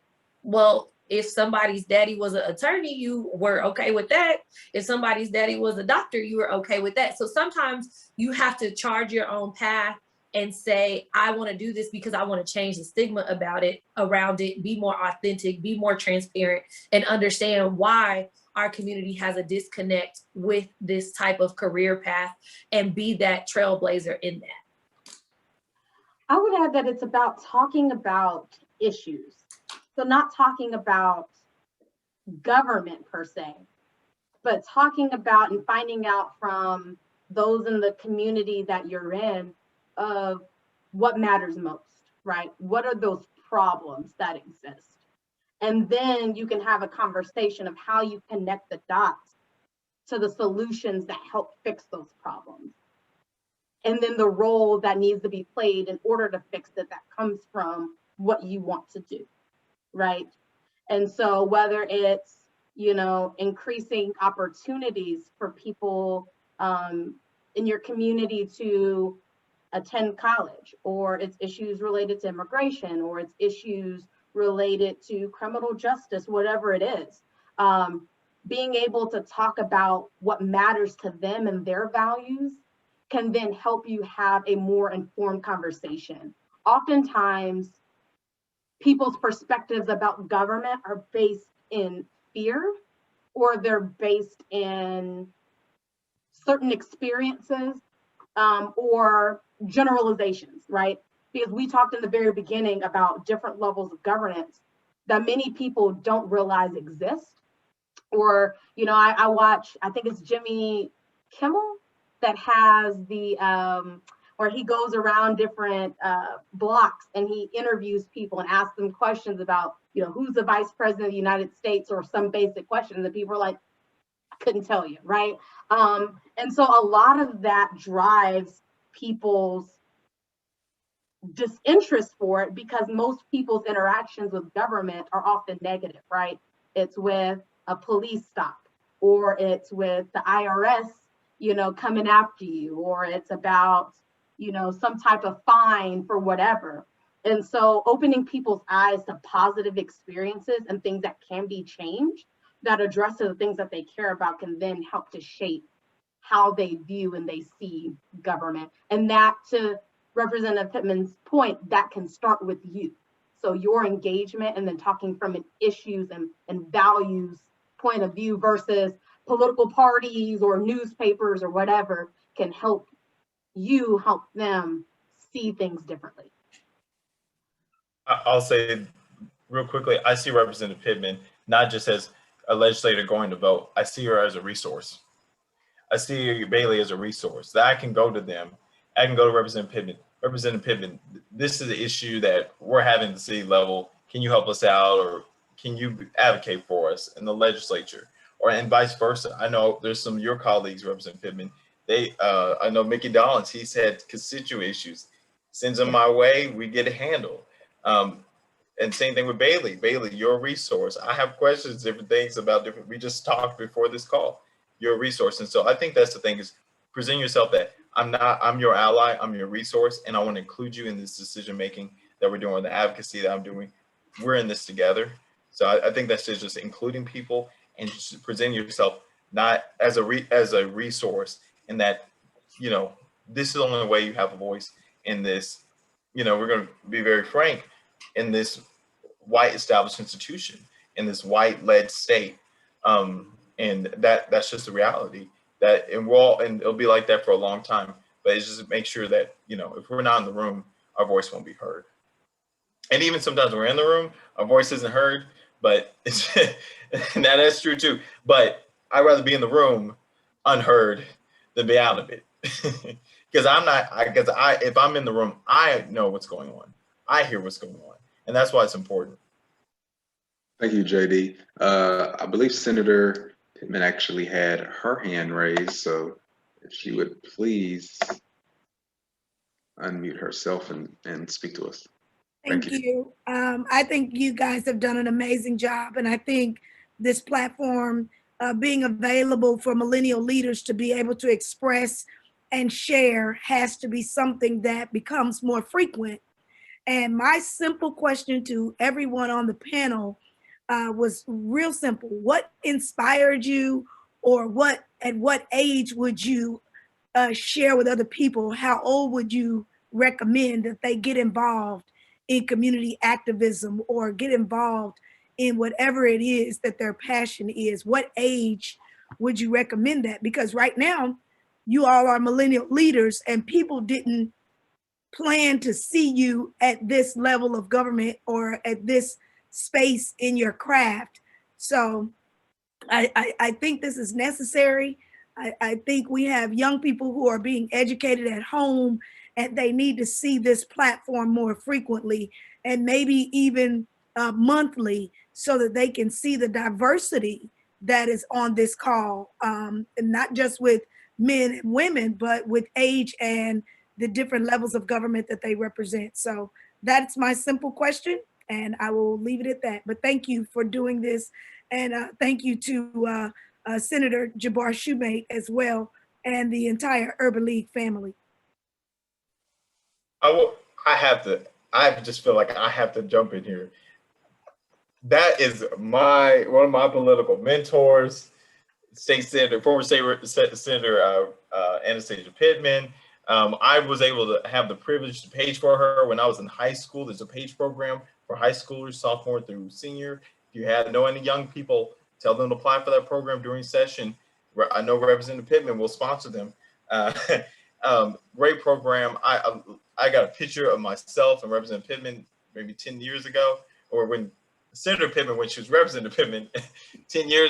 Well, if somebody's daddy was an attorney, you were okay with that. If somebody's daddy was a doctor, you were okay with that. So sometimes you have to charge your own path and say, I want to do this because I want to change the stigma about it, around it, be more authentic, be more transparent, and understand why our community has a disconnect with this type of career path, and be that trailblazer in that. I would add that it's about talking about issues. So not talking about government per se, but talking about and finding out from those in the community that you're in of what matters most, right? What are those problems that exist? And then you can have a conversation of how you connect the dots to the solutions that help fix those problems. And then the role that needs to be played in order to fix it, that comes from what you want to do, right? And so whether it's, you know, increasing opportunities for people in your community to attend college, or it's issues related to immigration, or it's issues related to criminal justice, whatever it is, being able to talk about what matters to them and their values can then help you have a more informed conversation. Oftentimes, people's perspectives about government are based in fear, or they're based in certain experiences or generalizations, right? Because we talked in the very beginning about different levels of governance that many people don't realize exist. Or, you know, I watch, I think it's Jimmy Kimmel that has the, where he goes around different blocks and he interviews people and asks them questions about, you know, who's the vice president of the United States, or some basic questions, and people are like, I couldn't tell you, right? And so a lot of that drives people's disinterest for it, because most people's interactions with government are often negative, right? It's with a police stop, or it's with the IRS, you know, coming after you, or it's about, you know, some type of fine for whatever. And so opening people's eyes to positive experiences and things that can be changed, that address the things that they care about, can then help to shape how they view and they see government. And that, to Representative Pittman's point, that can start with you. So your engagement, and then talking from an issues and values point of view versus political parties or newspapers or whatever, can help you help them see things differently. I'll say real quickly, I see Representative Pittman not just as a legislator going to vote. I see her as a resource. I see Bailey as a resource that I can go to them. I can go to Representative Pittman. Representative Pittman, this is an issue that we're having at the city level. Can you help us out, or can you advocate for us in the legislature, or and vice versa? I know there's some of your colleagues, Representative Pittman. I know Mickey Dollins, he's had constituent issues, sends them my way, we get it handled. And same thing with Bailey. Bailey, you're a resource. I have questions, different things about different, we just talked before this call. You're a resource. And so I think that's the thing, is present yourself that I'm your ally, I'm your resource, and I want to include you in this decision-making that we're doing, the advocacy that I'm doing. We're in this together. So I think that's just including people and just presenting yourself not as a resource, in that, you know, this is the only way you have a voice in this, you know, we're going to be very frank, in this white established institution, in this white led state. And that's just the reality, that and it'll be like that for a long time, but it's just make sure that, you know, if we're not in the room, our voice won't be heard. And even sometimes we're in the room, our voice isn't heard, but it's, that's true too. But I'd rather be in the room unheard than be out of it. Because if I'm in the room, I know what's going on. I hear what's going on. And that's why it's important. Thank you, JD. I believe Senator Pittman actually had her hand raised, so if she would please unmute herself and speak to us. Thank you. I think you guys have done an amazing job, and I think this platform being available for millennial leaders to be able to express and share has to be something that becomes more frequent. And my simple question to everyone on the panel was real simple. What inspired you, or at what age would you share with other people? How old would you recommend that they get involved in community activism or get involved in whatever it is that their passion is? What age would you recommend that? Because right now, you all are millennial leaders and people didn't plan to see you at this level of government or at this space in your craft. So I think this is necessary. I think we have young people who are being educated at home and they need to see this platform more frequently and maybe even monthly so that they can see the diversity that is on this call, and not just with men and women, but with age and the different levels of government that they represent. So that's my simple question, and I will leave it at that. But thank you for doing this, and thank you to Senator Jabbar Shumate as well, and the entire Urban League family. I just feel like I have to jump in here. That is one of my political mentors, former Senator Anastasia Pittman. I was able to have the privilege to page for her when I was in high school. There's a page program for high schoolers, sophomore through senior. If you know any young people, tell them to apply for that program during session. I know Representative Pittman will sponsor them. Great program. I got a picture of myself and Representative Pittman maybe 10 years ago, or when Senator Pittman, when she was Representative Pittman,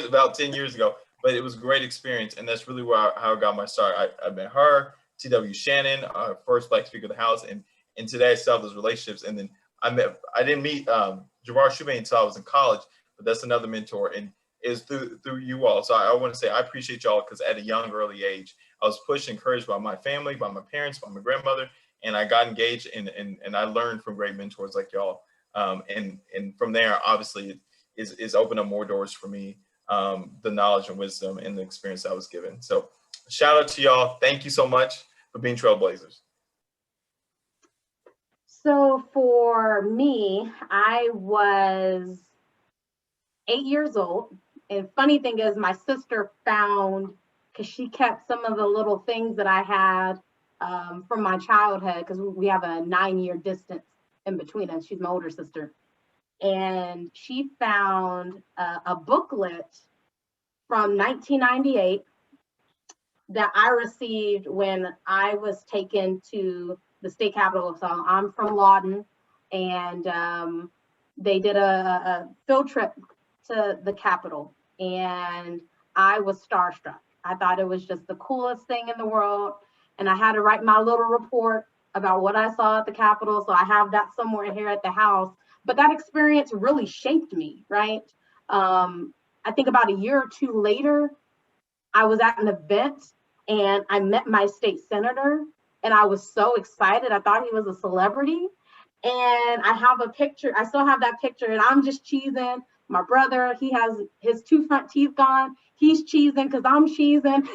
about 10 years ago. But it was a great experience, and that's really how I got my start. I met her, T.W. Shannon, our first Black Speaker of the House, and today I still have those relationships. And then I didn't meet Jabbar Shumate until I was in college, but that's another mentor, and it's through you all. So I want to say I appreciate y'all, because at a young, early age, I was pushed and encouraged by my family, by my parents, by my grandmother, and I got engaged and I learned from great mentors like y'all. And from there, obviously, is opened up more doors for me, the knowledge and wisdom and the experience I was given. So shout out to y'all. Thank you so much for being trailblazers. So for me, I was 8 years old. And funny thing is, my sister found, because she kept some of the little things that I had from my childhood, because we have a 9-year distance in between us. She's my older sister. And she found a booklet from 1998 that I received when I was taken to the state capitol. So I'm from Lawton, and they did a field trip to the Capitol, and I was starstruck. I thought it was just the coolest thing in the world, and I had to write my little report about what I saw at the Capitol, so I have that somewhere here at the house. But that experience really shaped me, right? I think about a year or two later, I was at an event and I met my state senator, and I was so excited. I thought he was a celebrity. And I have a picture, I still have that picture, and I'm just cheesing. My brother, he has his 2 front teeth gone. He's cheesing because I'm cheesing.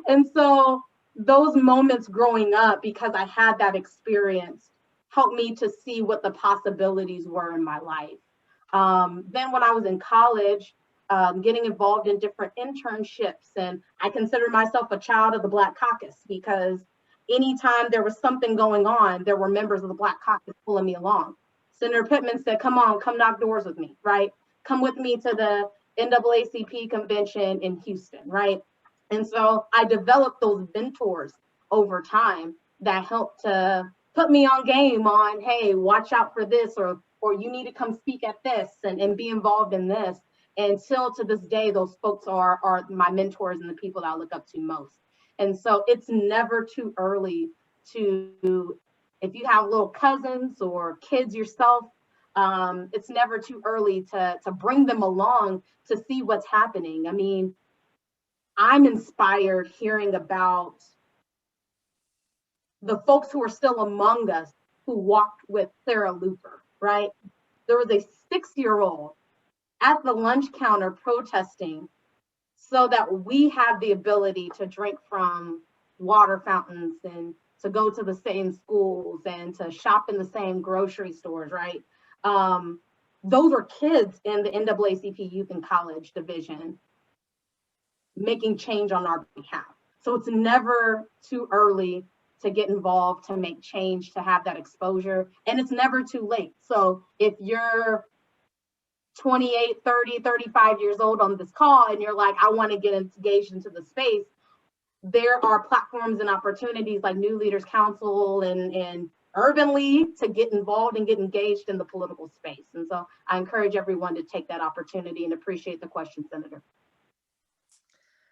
And so those moments growing up, because I had that experience, helped me to see what the possibilities were in my life. Then when I was in college, getting involved in different internships, and I consider myself a child of the Black Caucus, because anytime there was something going on, there were members of the Black Caucus pulling me along. Senator Pittman said, come on, come knock doors with me, right? Come with me to the NAACP convention in Houston, right? And so I developed those mentors over time that helped to put me on game on, hey, watch out for this, or you need to come speak at this and be involved in this. Until to this day, those folks are my mentors and the people that I look up to most. And so it's never too early to, if you have little cousins or kids yourself, it's never too early to bring them along to see what's happening. I mean, I'm inspired hearing about the folks who are still among us who walked with Sarah Looper, right? There was a 6-year-old at the lunch counter protesting so that we have the ability to drink from water fountains and to go to the same schools and to shop in the same grocery stores, right? Those are kids in the NAACP Youth and College Division making change on our behalf. So it's never too early to get involved, to make change, to have that exposure. And it's never too late. So if you're 28, 30, 35 years old on this call and you're like, I want to get engaged into the space, there are platforms and opportunities like New Leaders Council and Urban League to get involved and get engaged in the political space. And so I encourage everyone to take that opportunity and appreciate the question, Senator.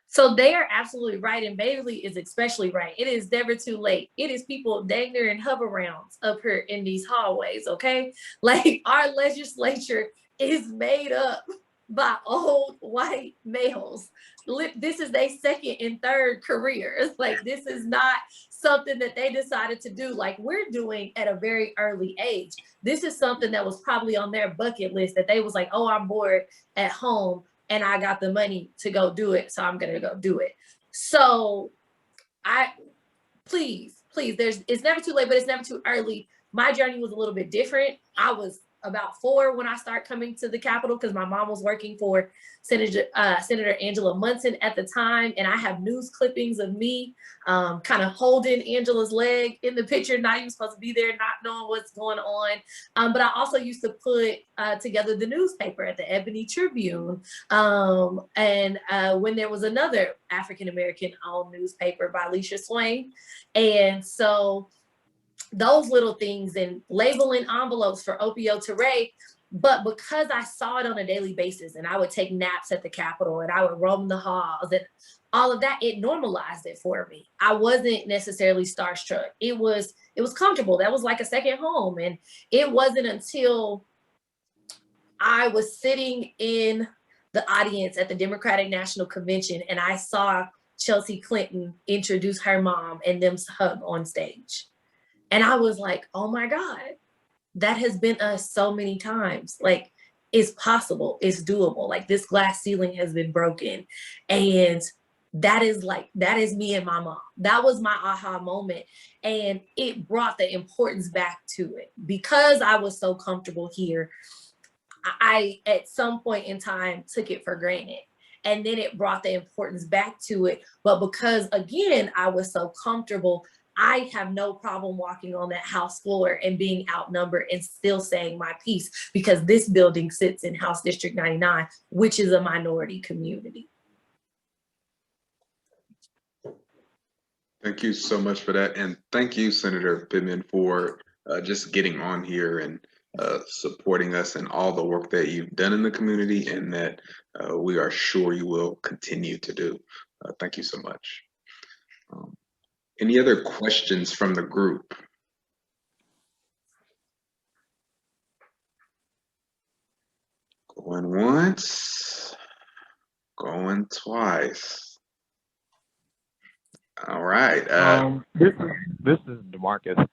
So they are absolutely right, and Bailey is especially right. It is never too late. It is people dang near in hover rounds up here in these hallways, okay? Like, our legislature is made up by old white males. This is their second and third careers. Like, this is not something that they decided to do like we're doing at a very early age. This is something that was probably on their bucket list, that they was like, oh, I'm bored at home and I got the money to go do it, so I'm gonna go do it. So please, it's never too late, but it's never too early. My journey was a little bit different. I was about 4 when I started coming to the Capitol because my mom was working for Senator Angela Munson at the time. And I have news clippings of me kind of holding Angela's leg in the picture, not even supposed to be there, not knowing what's going on. But I also used to put together the newspaper at the Ebony Tribune. And when there was another African-American owned newspaper by Alicia Swain. And so those little things, and labeling envelopes for Opio Touré. But because I saw it on a daily basis and I would take naps at the Capitol and I would roam the halls and all of that, it normalized it for me. I wasn't necessarily starstruck. It was comfortable. That was like a second home. And it wasn't until I was sitting in the audience at the Democratic National Convention and I saw Chelsea Clinton introduce her mom and them hug on stage. And I was like, oh my God, that has been us so many times. Like, it's possible, it's doable. Like, this glass ceiling has been broken. And that is me and my mom. That was my aha moment. And it brought the importance back to it. Because I was so comfortable here, I at some point in time took it for granted. And then it brought the importance back to it. But because, again, I was so comfortable, I have no problem walking on that House floor and being outnumbered and still saying my piece, because this building sits in House District 99, which is a minority community. Thank you so much for that. And thank you, Senator Pittman, for just getting on here and supporting us in all the work that you've done in the community and that we are sure you will continue to do. Thank you so much. Any other questions from the group? Going once, going twice. All right. This is DeMarcus.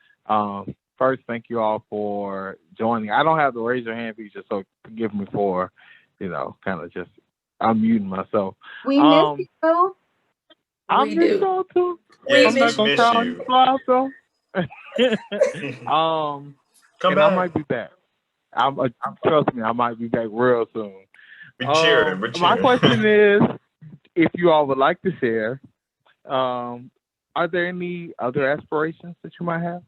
First, thank you all for joining. I don't have the raise your hand feature, so forgive me for, kind of just unmuting myself. We miss you. I miss y'all too. Yes, I'm not gonna call you fly, so. Come and back. I might be back. Trust me, I might be back real soon. We're cheering. My question is, if you all would like to share, are there any other aspirations that you might have?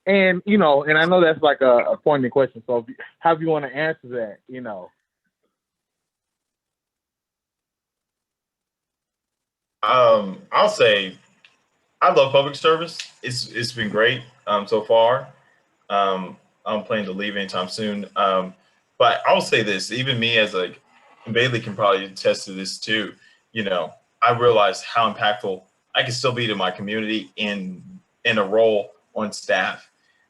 And and I know that's like a pointed question. So however you want to answer that, I'll say I love public service. It's been great so far. I'm planning to leave anytime soon. But I'll say this, even me as and Bailey can probably attest to this too, I realized how impactful I can still be to my community in a role on staff.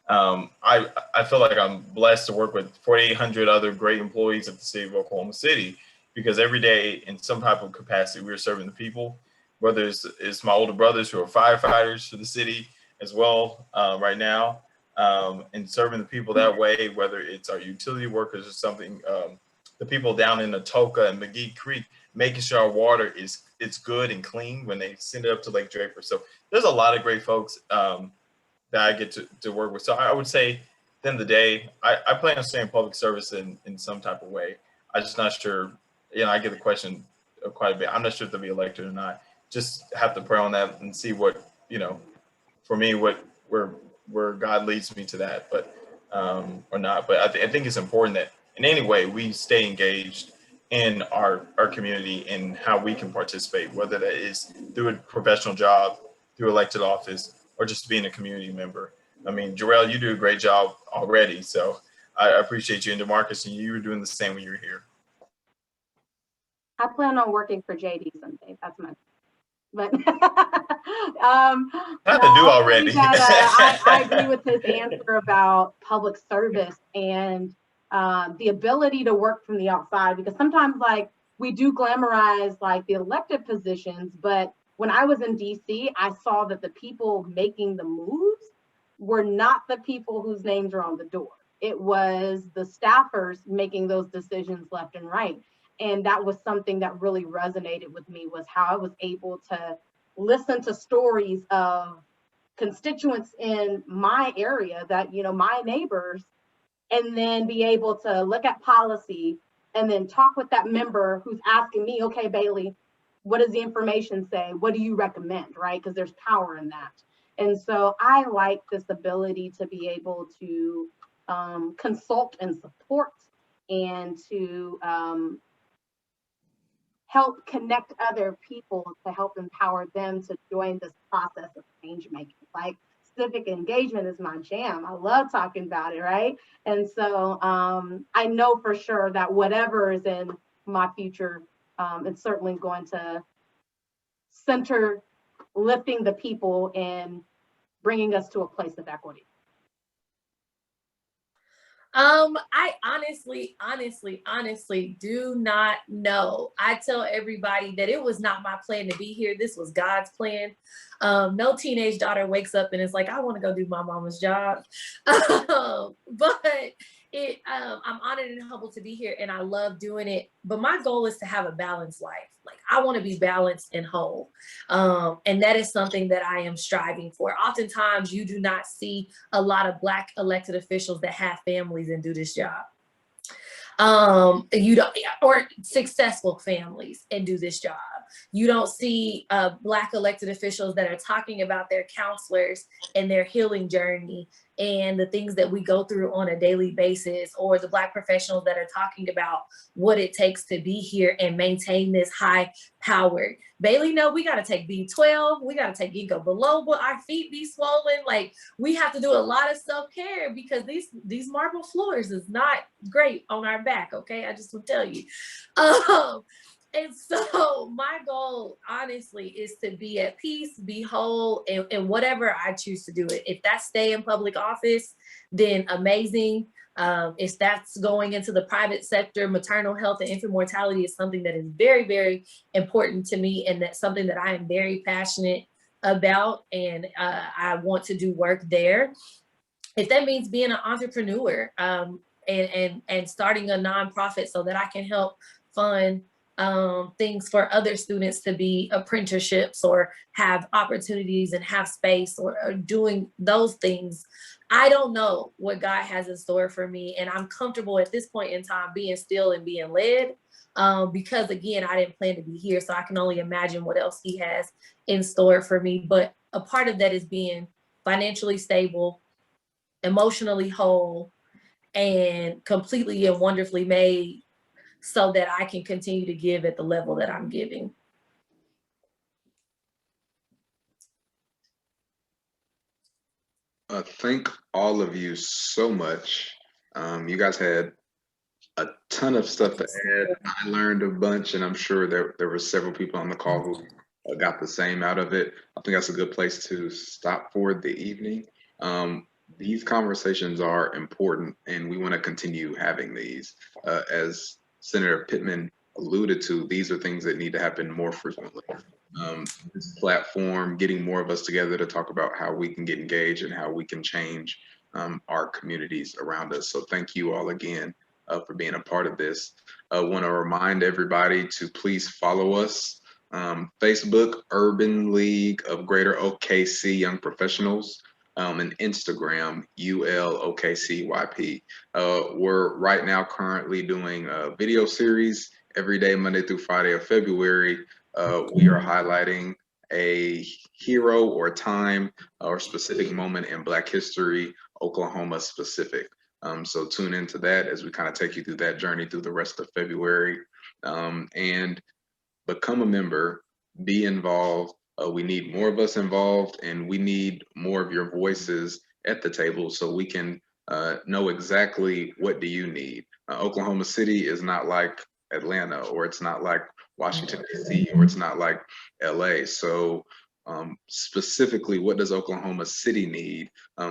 I feel like I'm blessed to work with 4,800 other great employees at the city of Oklahoma City, because every day in some type of capacity, we're serving the people, whether it's my older brothers who are firefighters for the city as well right now, and serving the people that way, whether it's our utility workers or something, the people down in Atoka and McGee Creek, making sure our water it's good and clean when they send it up to Lake Draper. So there's a lot of great folks that I get to work with. So I would say at the end of the day, I plan on staying in public service in some type of way. I'm just not sure, I get the question quite a bit. I'm not sure if they'll be elected or not. just have to pray on that and see what, for me, where God leads me to that, but or not. But I think it's important that in any way we stay engaged in our community and how we can participate, whether that is through a professional job, through elected office, or just being a community member. I mean, Shirelle, you do a great job already, so I appreciate you. And DeMarcus, and you were doing the same when you were here. I plan on working for JD someday. That's my, but Have to do already. I agree with his answer about public service and the ability to work from the outside, because sometimes like we do glamorize like the elected positions, but when I was in DC, I saw that the people making the moves were not the people whose names are on the door. It was the staffers making those decisions left and right. And that was something that really resonated with me, was how I was able to listen to stories of constituents in my area that, my neighbors, and then be able to look at policy and then talk with that member who's asking me, okay, Bailey, what does the information say? What do you recommend, right? Because there's power in that. And so I like this ability to be able to consult and support and to help connect other people to help empower them to join this process of change making. Like civic engagement is my jam. I love talking about it, right? And so I know for sure that whatever is in my future, it's certainly going to center lifting the people and bringing us to a place of equity. I honestly do not know. I tell everybody that it was not my plan to be here. This was God's plan. No teenage daughter wakes up and is like, I want to go do my mama's job. But I'm honored and humbled to be here, and I love doing it. But my goal is to have a balanced life. Like I want to be balanced and whole. And that is something that I am striving for. Oftentimes you do not see a lot of Black elected officials that have families and do this job. You don't, or successful families and do this job. You don't see Black elected officials that are talking about their counselors and their healing journey and the things that we go through on a daily basis, or the Black professionals that are talking about what it takes to be here and maintain this high powered. Bailey, no, we got to take B12. We got to take ginkgo biloba. Our feet be swollen. Like we have to do a lot of self-care because these marble floors is not great on our back. Okay. I just will tell you. And so my goal, honestly, is to be at peace, be whole, and whatever I choose to do it. If that's stay in public office, then amazing. If that's going into the private sector, maternal health and infant mortality is something that is very, very important to me, and that's something that I am very passionate about, and I want to do work there. If that means being an entrepreneur and starting a nonprofit so that I can help fund things for other students to be apprenticeships or have opportunities and have space or doing those things. I don't know what God has in store for me, and I'm comfortable at this point in time being still and being led because again, I didn't plan to be here, so I can only imagine what else he has in store for me. But a part of that is being financially stable, emotionally whole, and completely and wonderfully made so that I can continue to give at the level that I'm giving. Thank all of you so much. You guys had a ton of stuff to add. I learned a bunch, and I'm sure there were several people on the call who got the same out of it. I think that's a good place to stop for the evening. These conversations are important, and we want to continue having these. As Senator Pittman alluded to, these are things that need to happen more frequently. This platform, getting more of us together to talk about how we can get engaged and how we can change our communities around us. So thank you all again for being a part of this. I want to remind everybody to please follow us. Facebook, Urban League of Greater OKC Young Professionals, and Instagram, ULOKCYP. We're right now currently doing a video series every day, Monday through Friday of February, we are highlighting a hero or time or specific moment in Black history, Oklahoma specific. So tune into that as we kind of take you through that journey through the rest of February, and become a member, be involved. We need more of us involved, and we need more of your voices at the table so we can know exactly what do you need. Oklahoma City is not like Atlanta, or it's not like Washington, D.C., or it's not like LA. So specifically, what does Oklahoma City need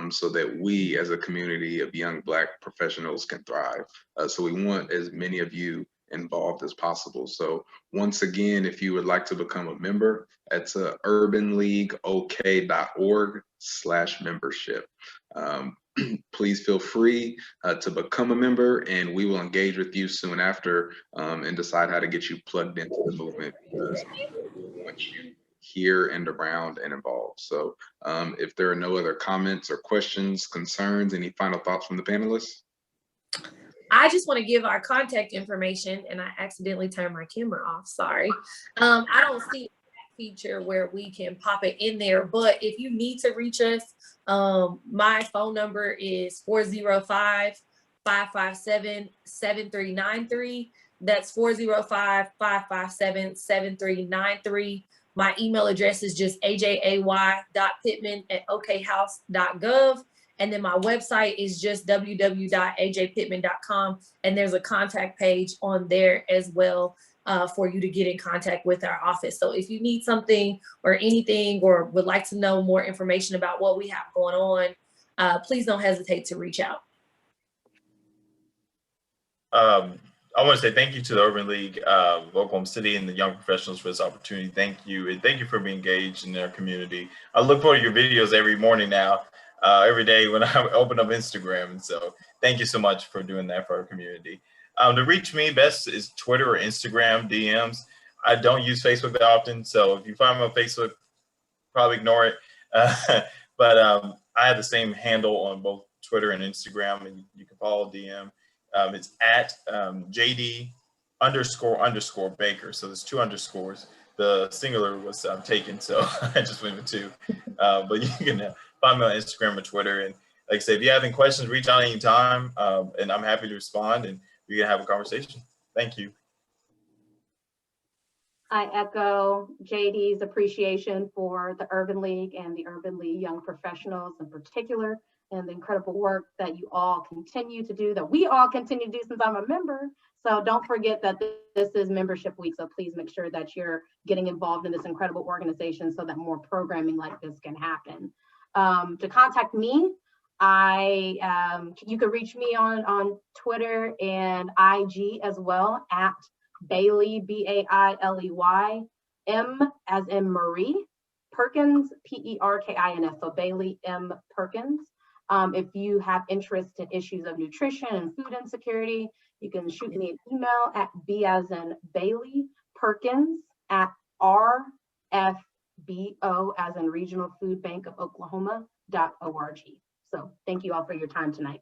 so that we as a community of young Black professionals can thrive? So we want as many of you involved as possible. So once again, if you would like to become a member, it's urbanleagueok.org/membership. Please feel free to become a member, and we will engage with you soon after and decide how to get you plugged into the movement, because we want you here and around and involved. So if there are no other comments or questions, concerns, any final thoughts from the panelists? I just want to give our contact information, and I accidentally turned my camera off, sorry. I don't see a feature where we can pop it in there, but if you need to reach us, my phone number is 405-557-7393. That's 405-557-7393. My email address is just ajay.pittman@okhouse.gov. And then my website is just www.ajpittman.com. And there's a contact page on there as well for you to get in contact with our office. So if you need something or anything, or would like to know more information about what we have going on, please don't hesitate to reach out. I want to say thank you to the Urban League of Oklahoma City and the young professionals for this opportunity. Thank you. And thank you for being engaged in their community. I look forward to your videos every morning now. Every day when I open up Instagram. And so thank you so much for doing that for our community. To reach me, best is Twitter or Instagram DMs. I don't use Facebook that often, so if you find me on Facebook, probably ignore it. But I have the same handle on both Twitter and Instagram, and you can follow DM. It's at JD__Baker. So there's 2 underscores. The singular was taken, so I just went with 2. But you can find me on Instagram or Twitter. And like I said, if you have any questions, reach out anytime, and I'm happy to respond, and we can have a conversation. Thank you. I echo JD's appreciation for the Urban League and the Urban League Young Professionals in particular, and the incredible work that you all continue to do, that we all continue to do since I'm a member. So don't forget that this is membership week. So please make sure that you're getting involved in this incredible organization so that more programming like this can happen. To contact me, you can reach me on Twitter and IG as well, at Bailey, Bailey, M as in Marie, Perkins, Perkins. So Bailey M. Perkins. If you have interest in issues of nutrition and food insecurity, you can shoot me an email at B as in Bailey Perkins at RFBO as in Regional Food Bank of Oklahoma.org. So thank you all for your time tonight.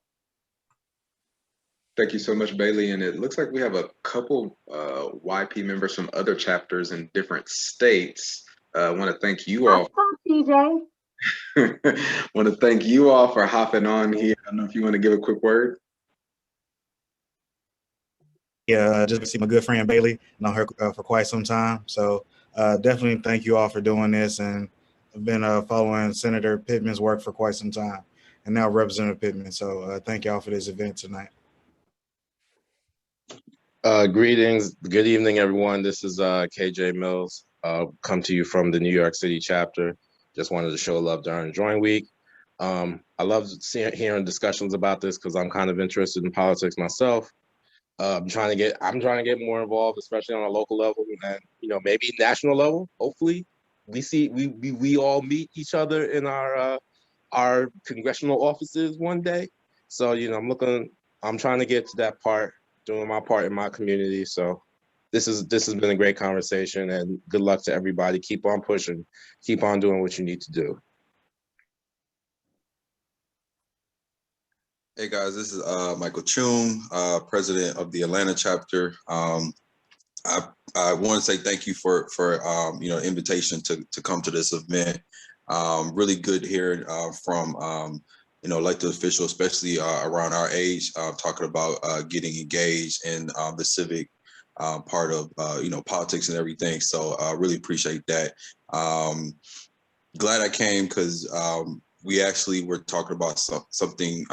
Thank you so much, Bailey. And it looks like we have a couple YP members from other chapters in different states. I want to thank you all. TJ. Want to thank you all for hopping on here. I don't know if you want to give a quick word. Yeah, just see my good friend Bailey, known her for quite some time. So definitely thank you all for doing this. And I've been following Senator Pittman's work for quite some time, and now Representative Pittman. So thank y'all for this event tonight. Greetings, good evening, everyone. This is KJ Mills, come to you from the New York City chapter. Just wanted to show love during Drawing Week. I love hearing discussions about this because I'm kind of interested in politics myself. I'm trying to get more involved, especially on a local level and maybe national level. Hopefully, we all meet each other in our congressional offices one day. So I'm trying to get to that part, doing my part in my community. So this has been a great conversation, and good luck to everybody. Keep on pushing, keep on doing what you need to do. Hey guys, this is Michael Choom, president of the Atlanta chapter. I I want to say thank you for you know, invitation to come to this event. Really good hearing from you know, elected officials, especially around our age, talking about getting engaged in the civic part of you know, politics and everything. So I really appreciate that. Glad I came because we actually were talking about something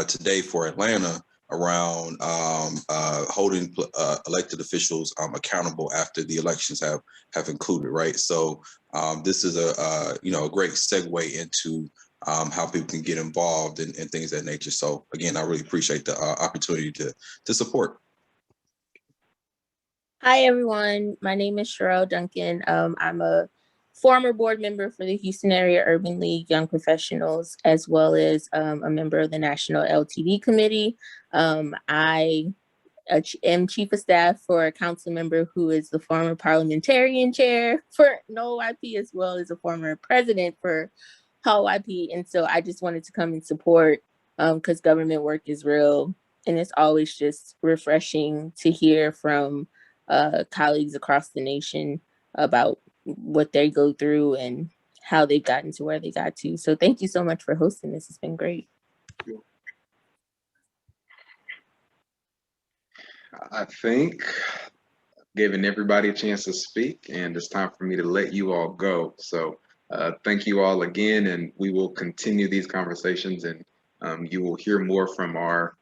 today for Atlanta around holding elected officials accountable after the elections have concluded, right? So this is a you know, a great segue into how people can get involved in things of that nature. So again, I really appreciate the opportunity to support. Hi, everyone. My name is Shirelle Duncan. I'm a former board member for the Houston Area Urban League Young Professionals, as well as a member of the National LTV Committee. I am chief of staff for a council member who is the former parliamentarian chair for NOYP, as well as a former president for HALYP. And so I just wanted to come and support because government work is real. And it's always just refreshing to hear from colleagues across the nation about what they go through and how they've gotten to where they got to. So thank you so much for hosting this. It's been great. I think giving everybody a chance to speak, and it's time for me to let you all go. So thank you all again, and we will continue these conversations, and you will hear more from our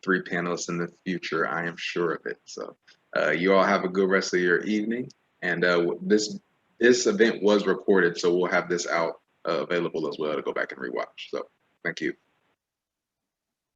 3 panelists in the future. I am sure of it. So you all have a good rest of your evening. And this event was recorded, so we'll have this out available as well to go back and rewatch. So thank you.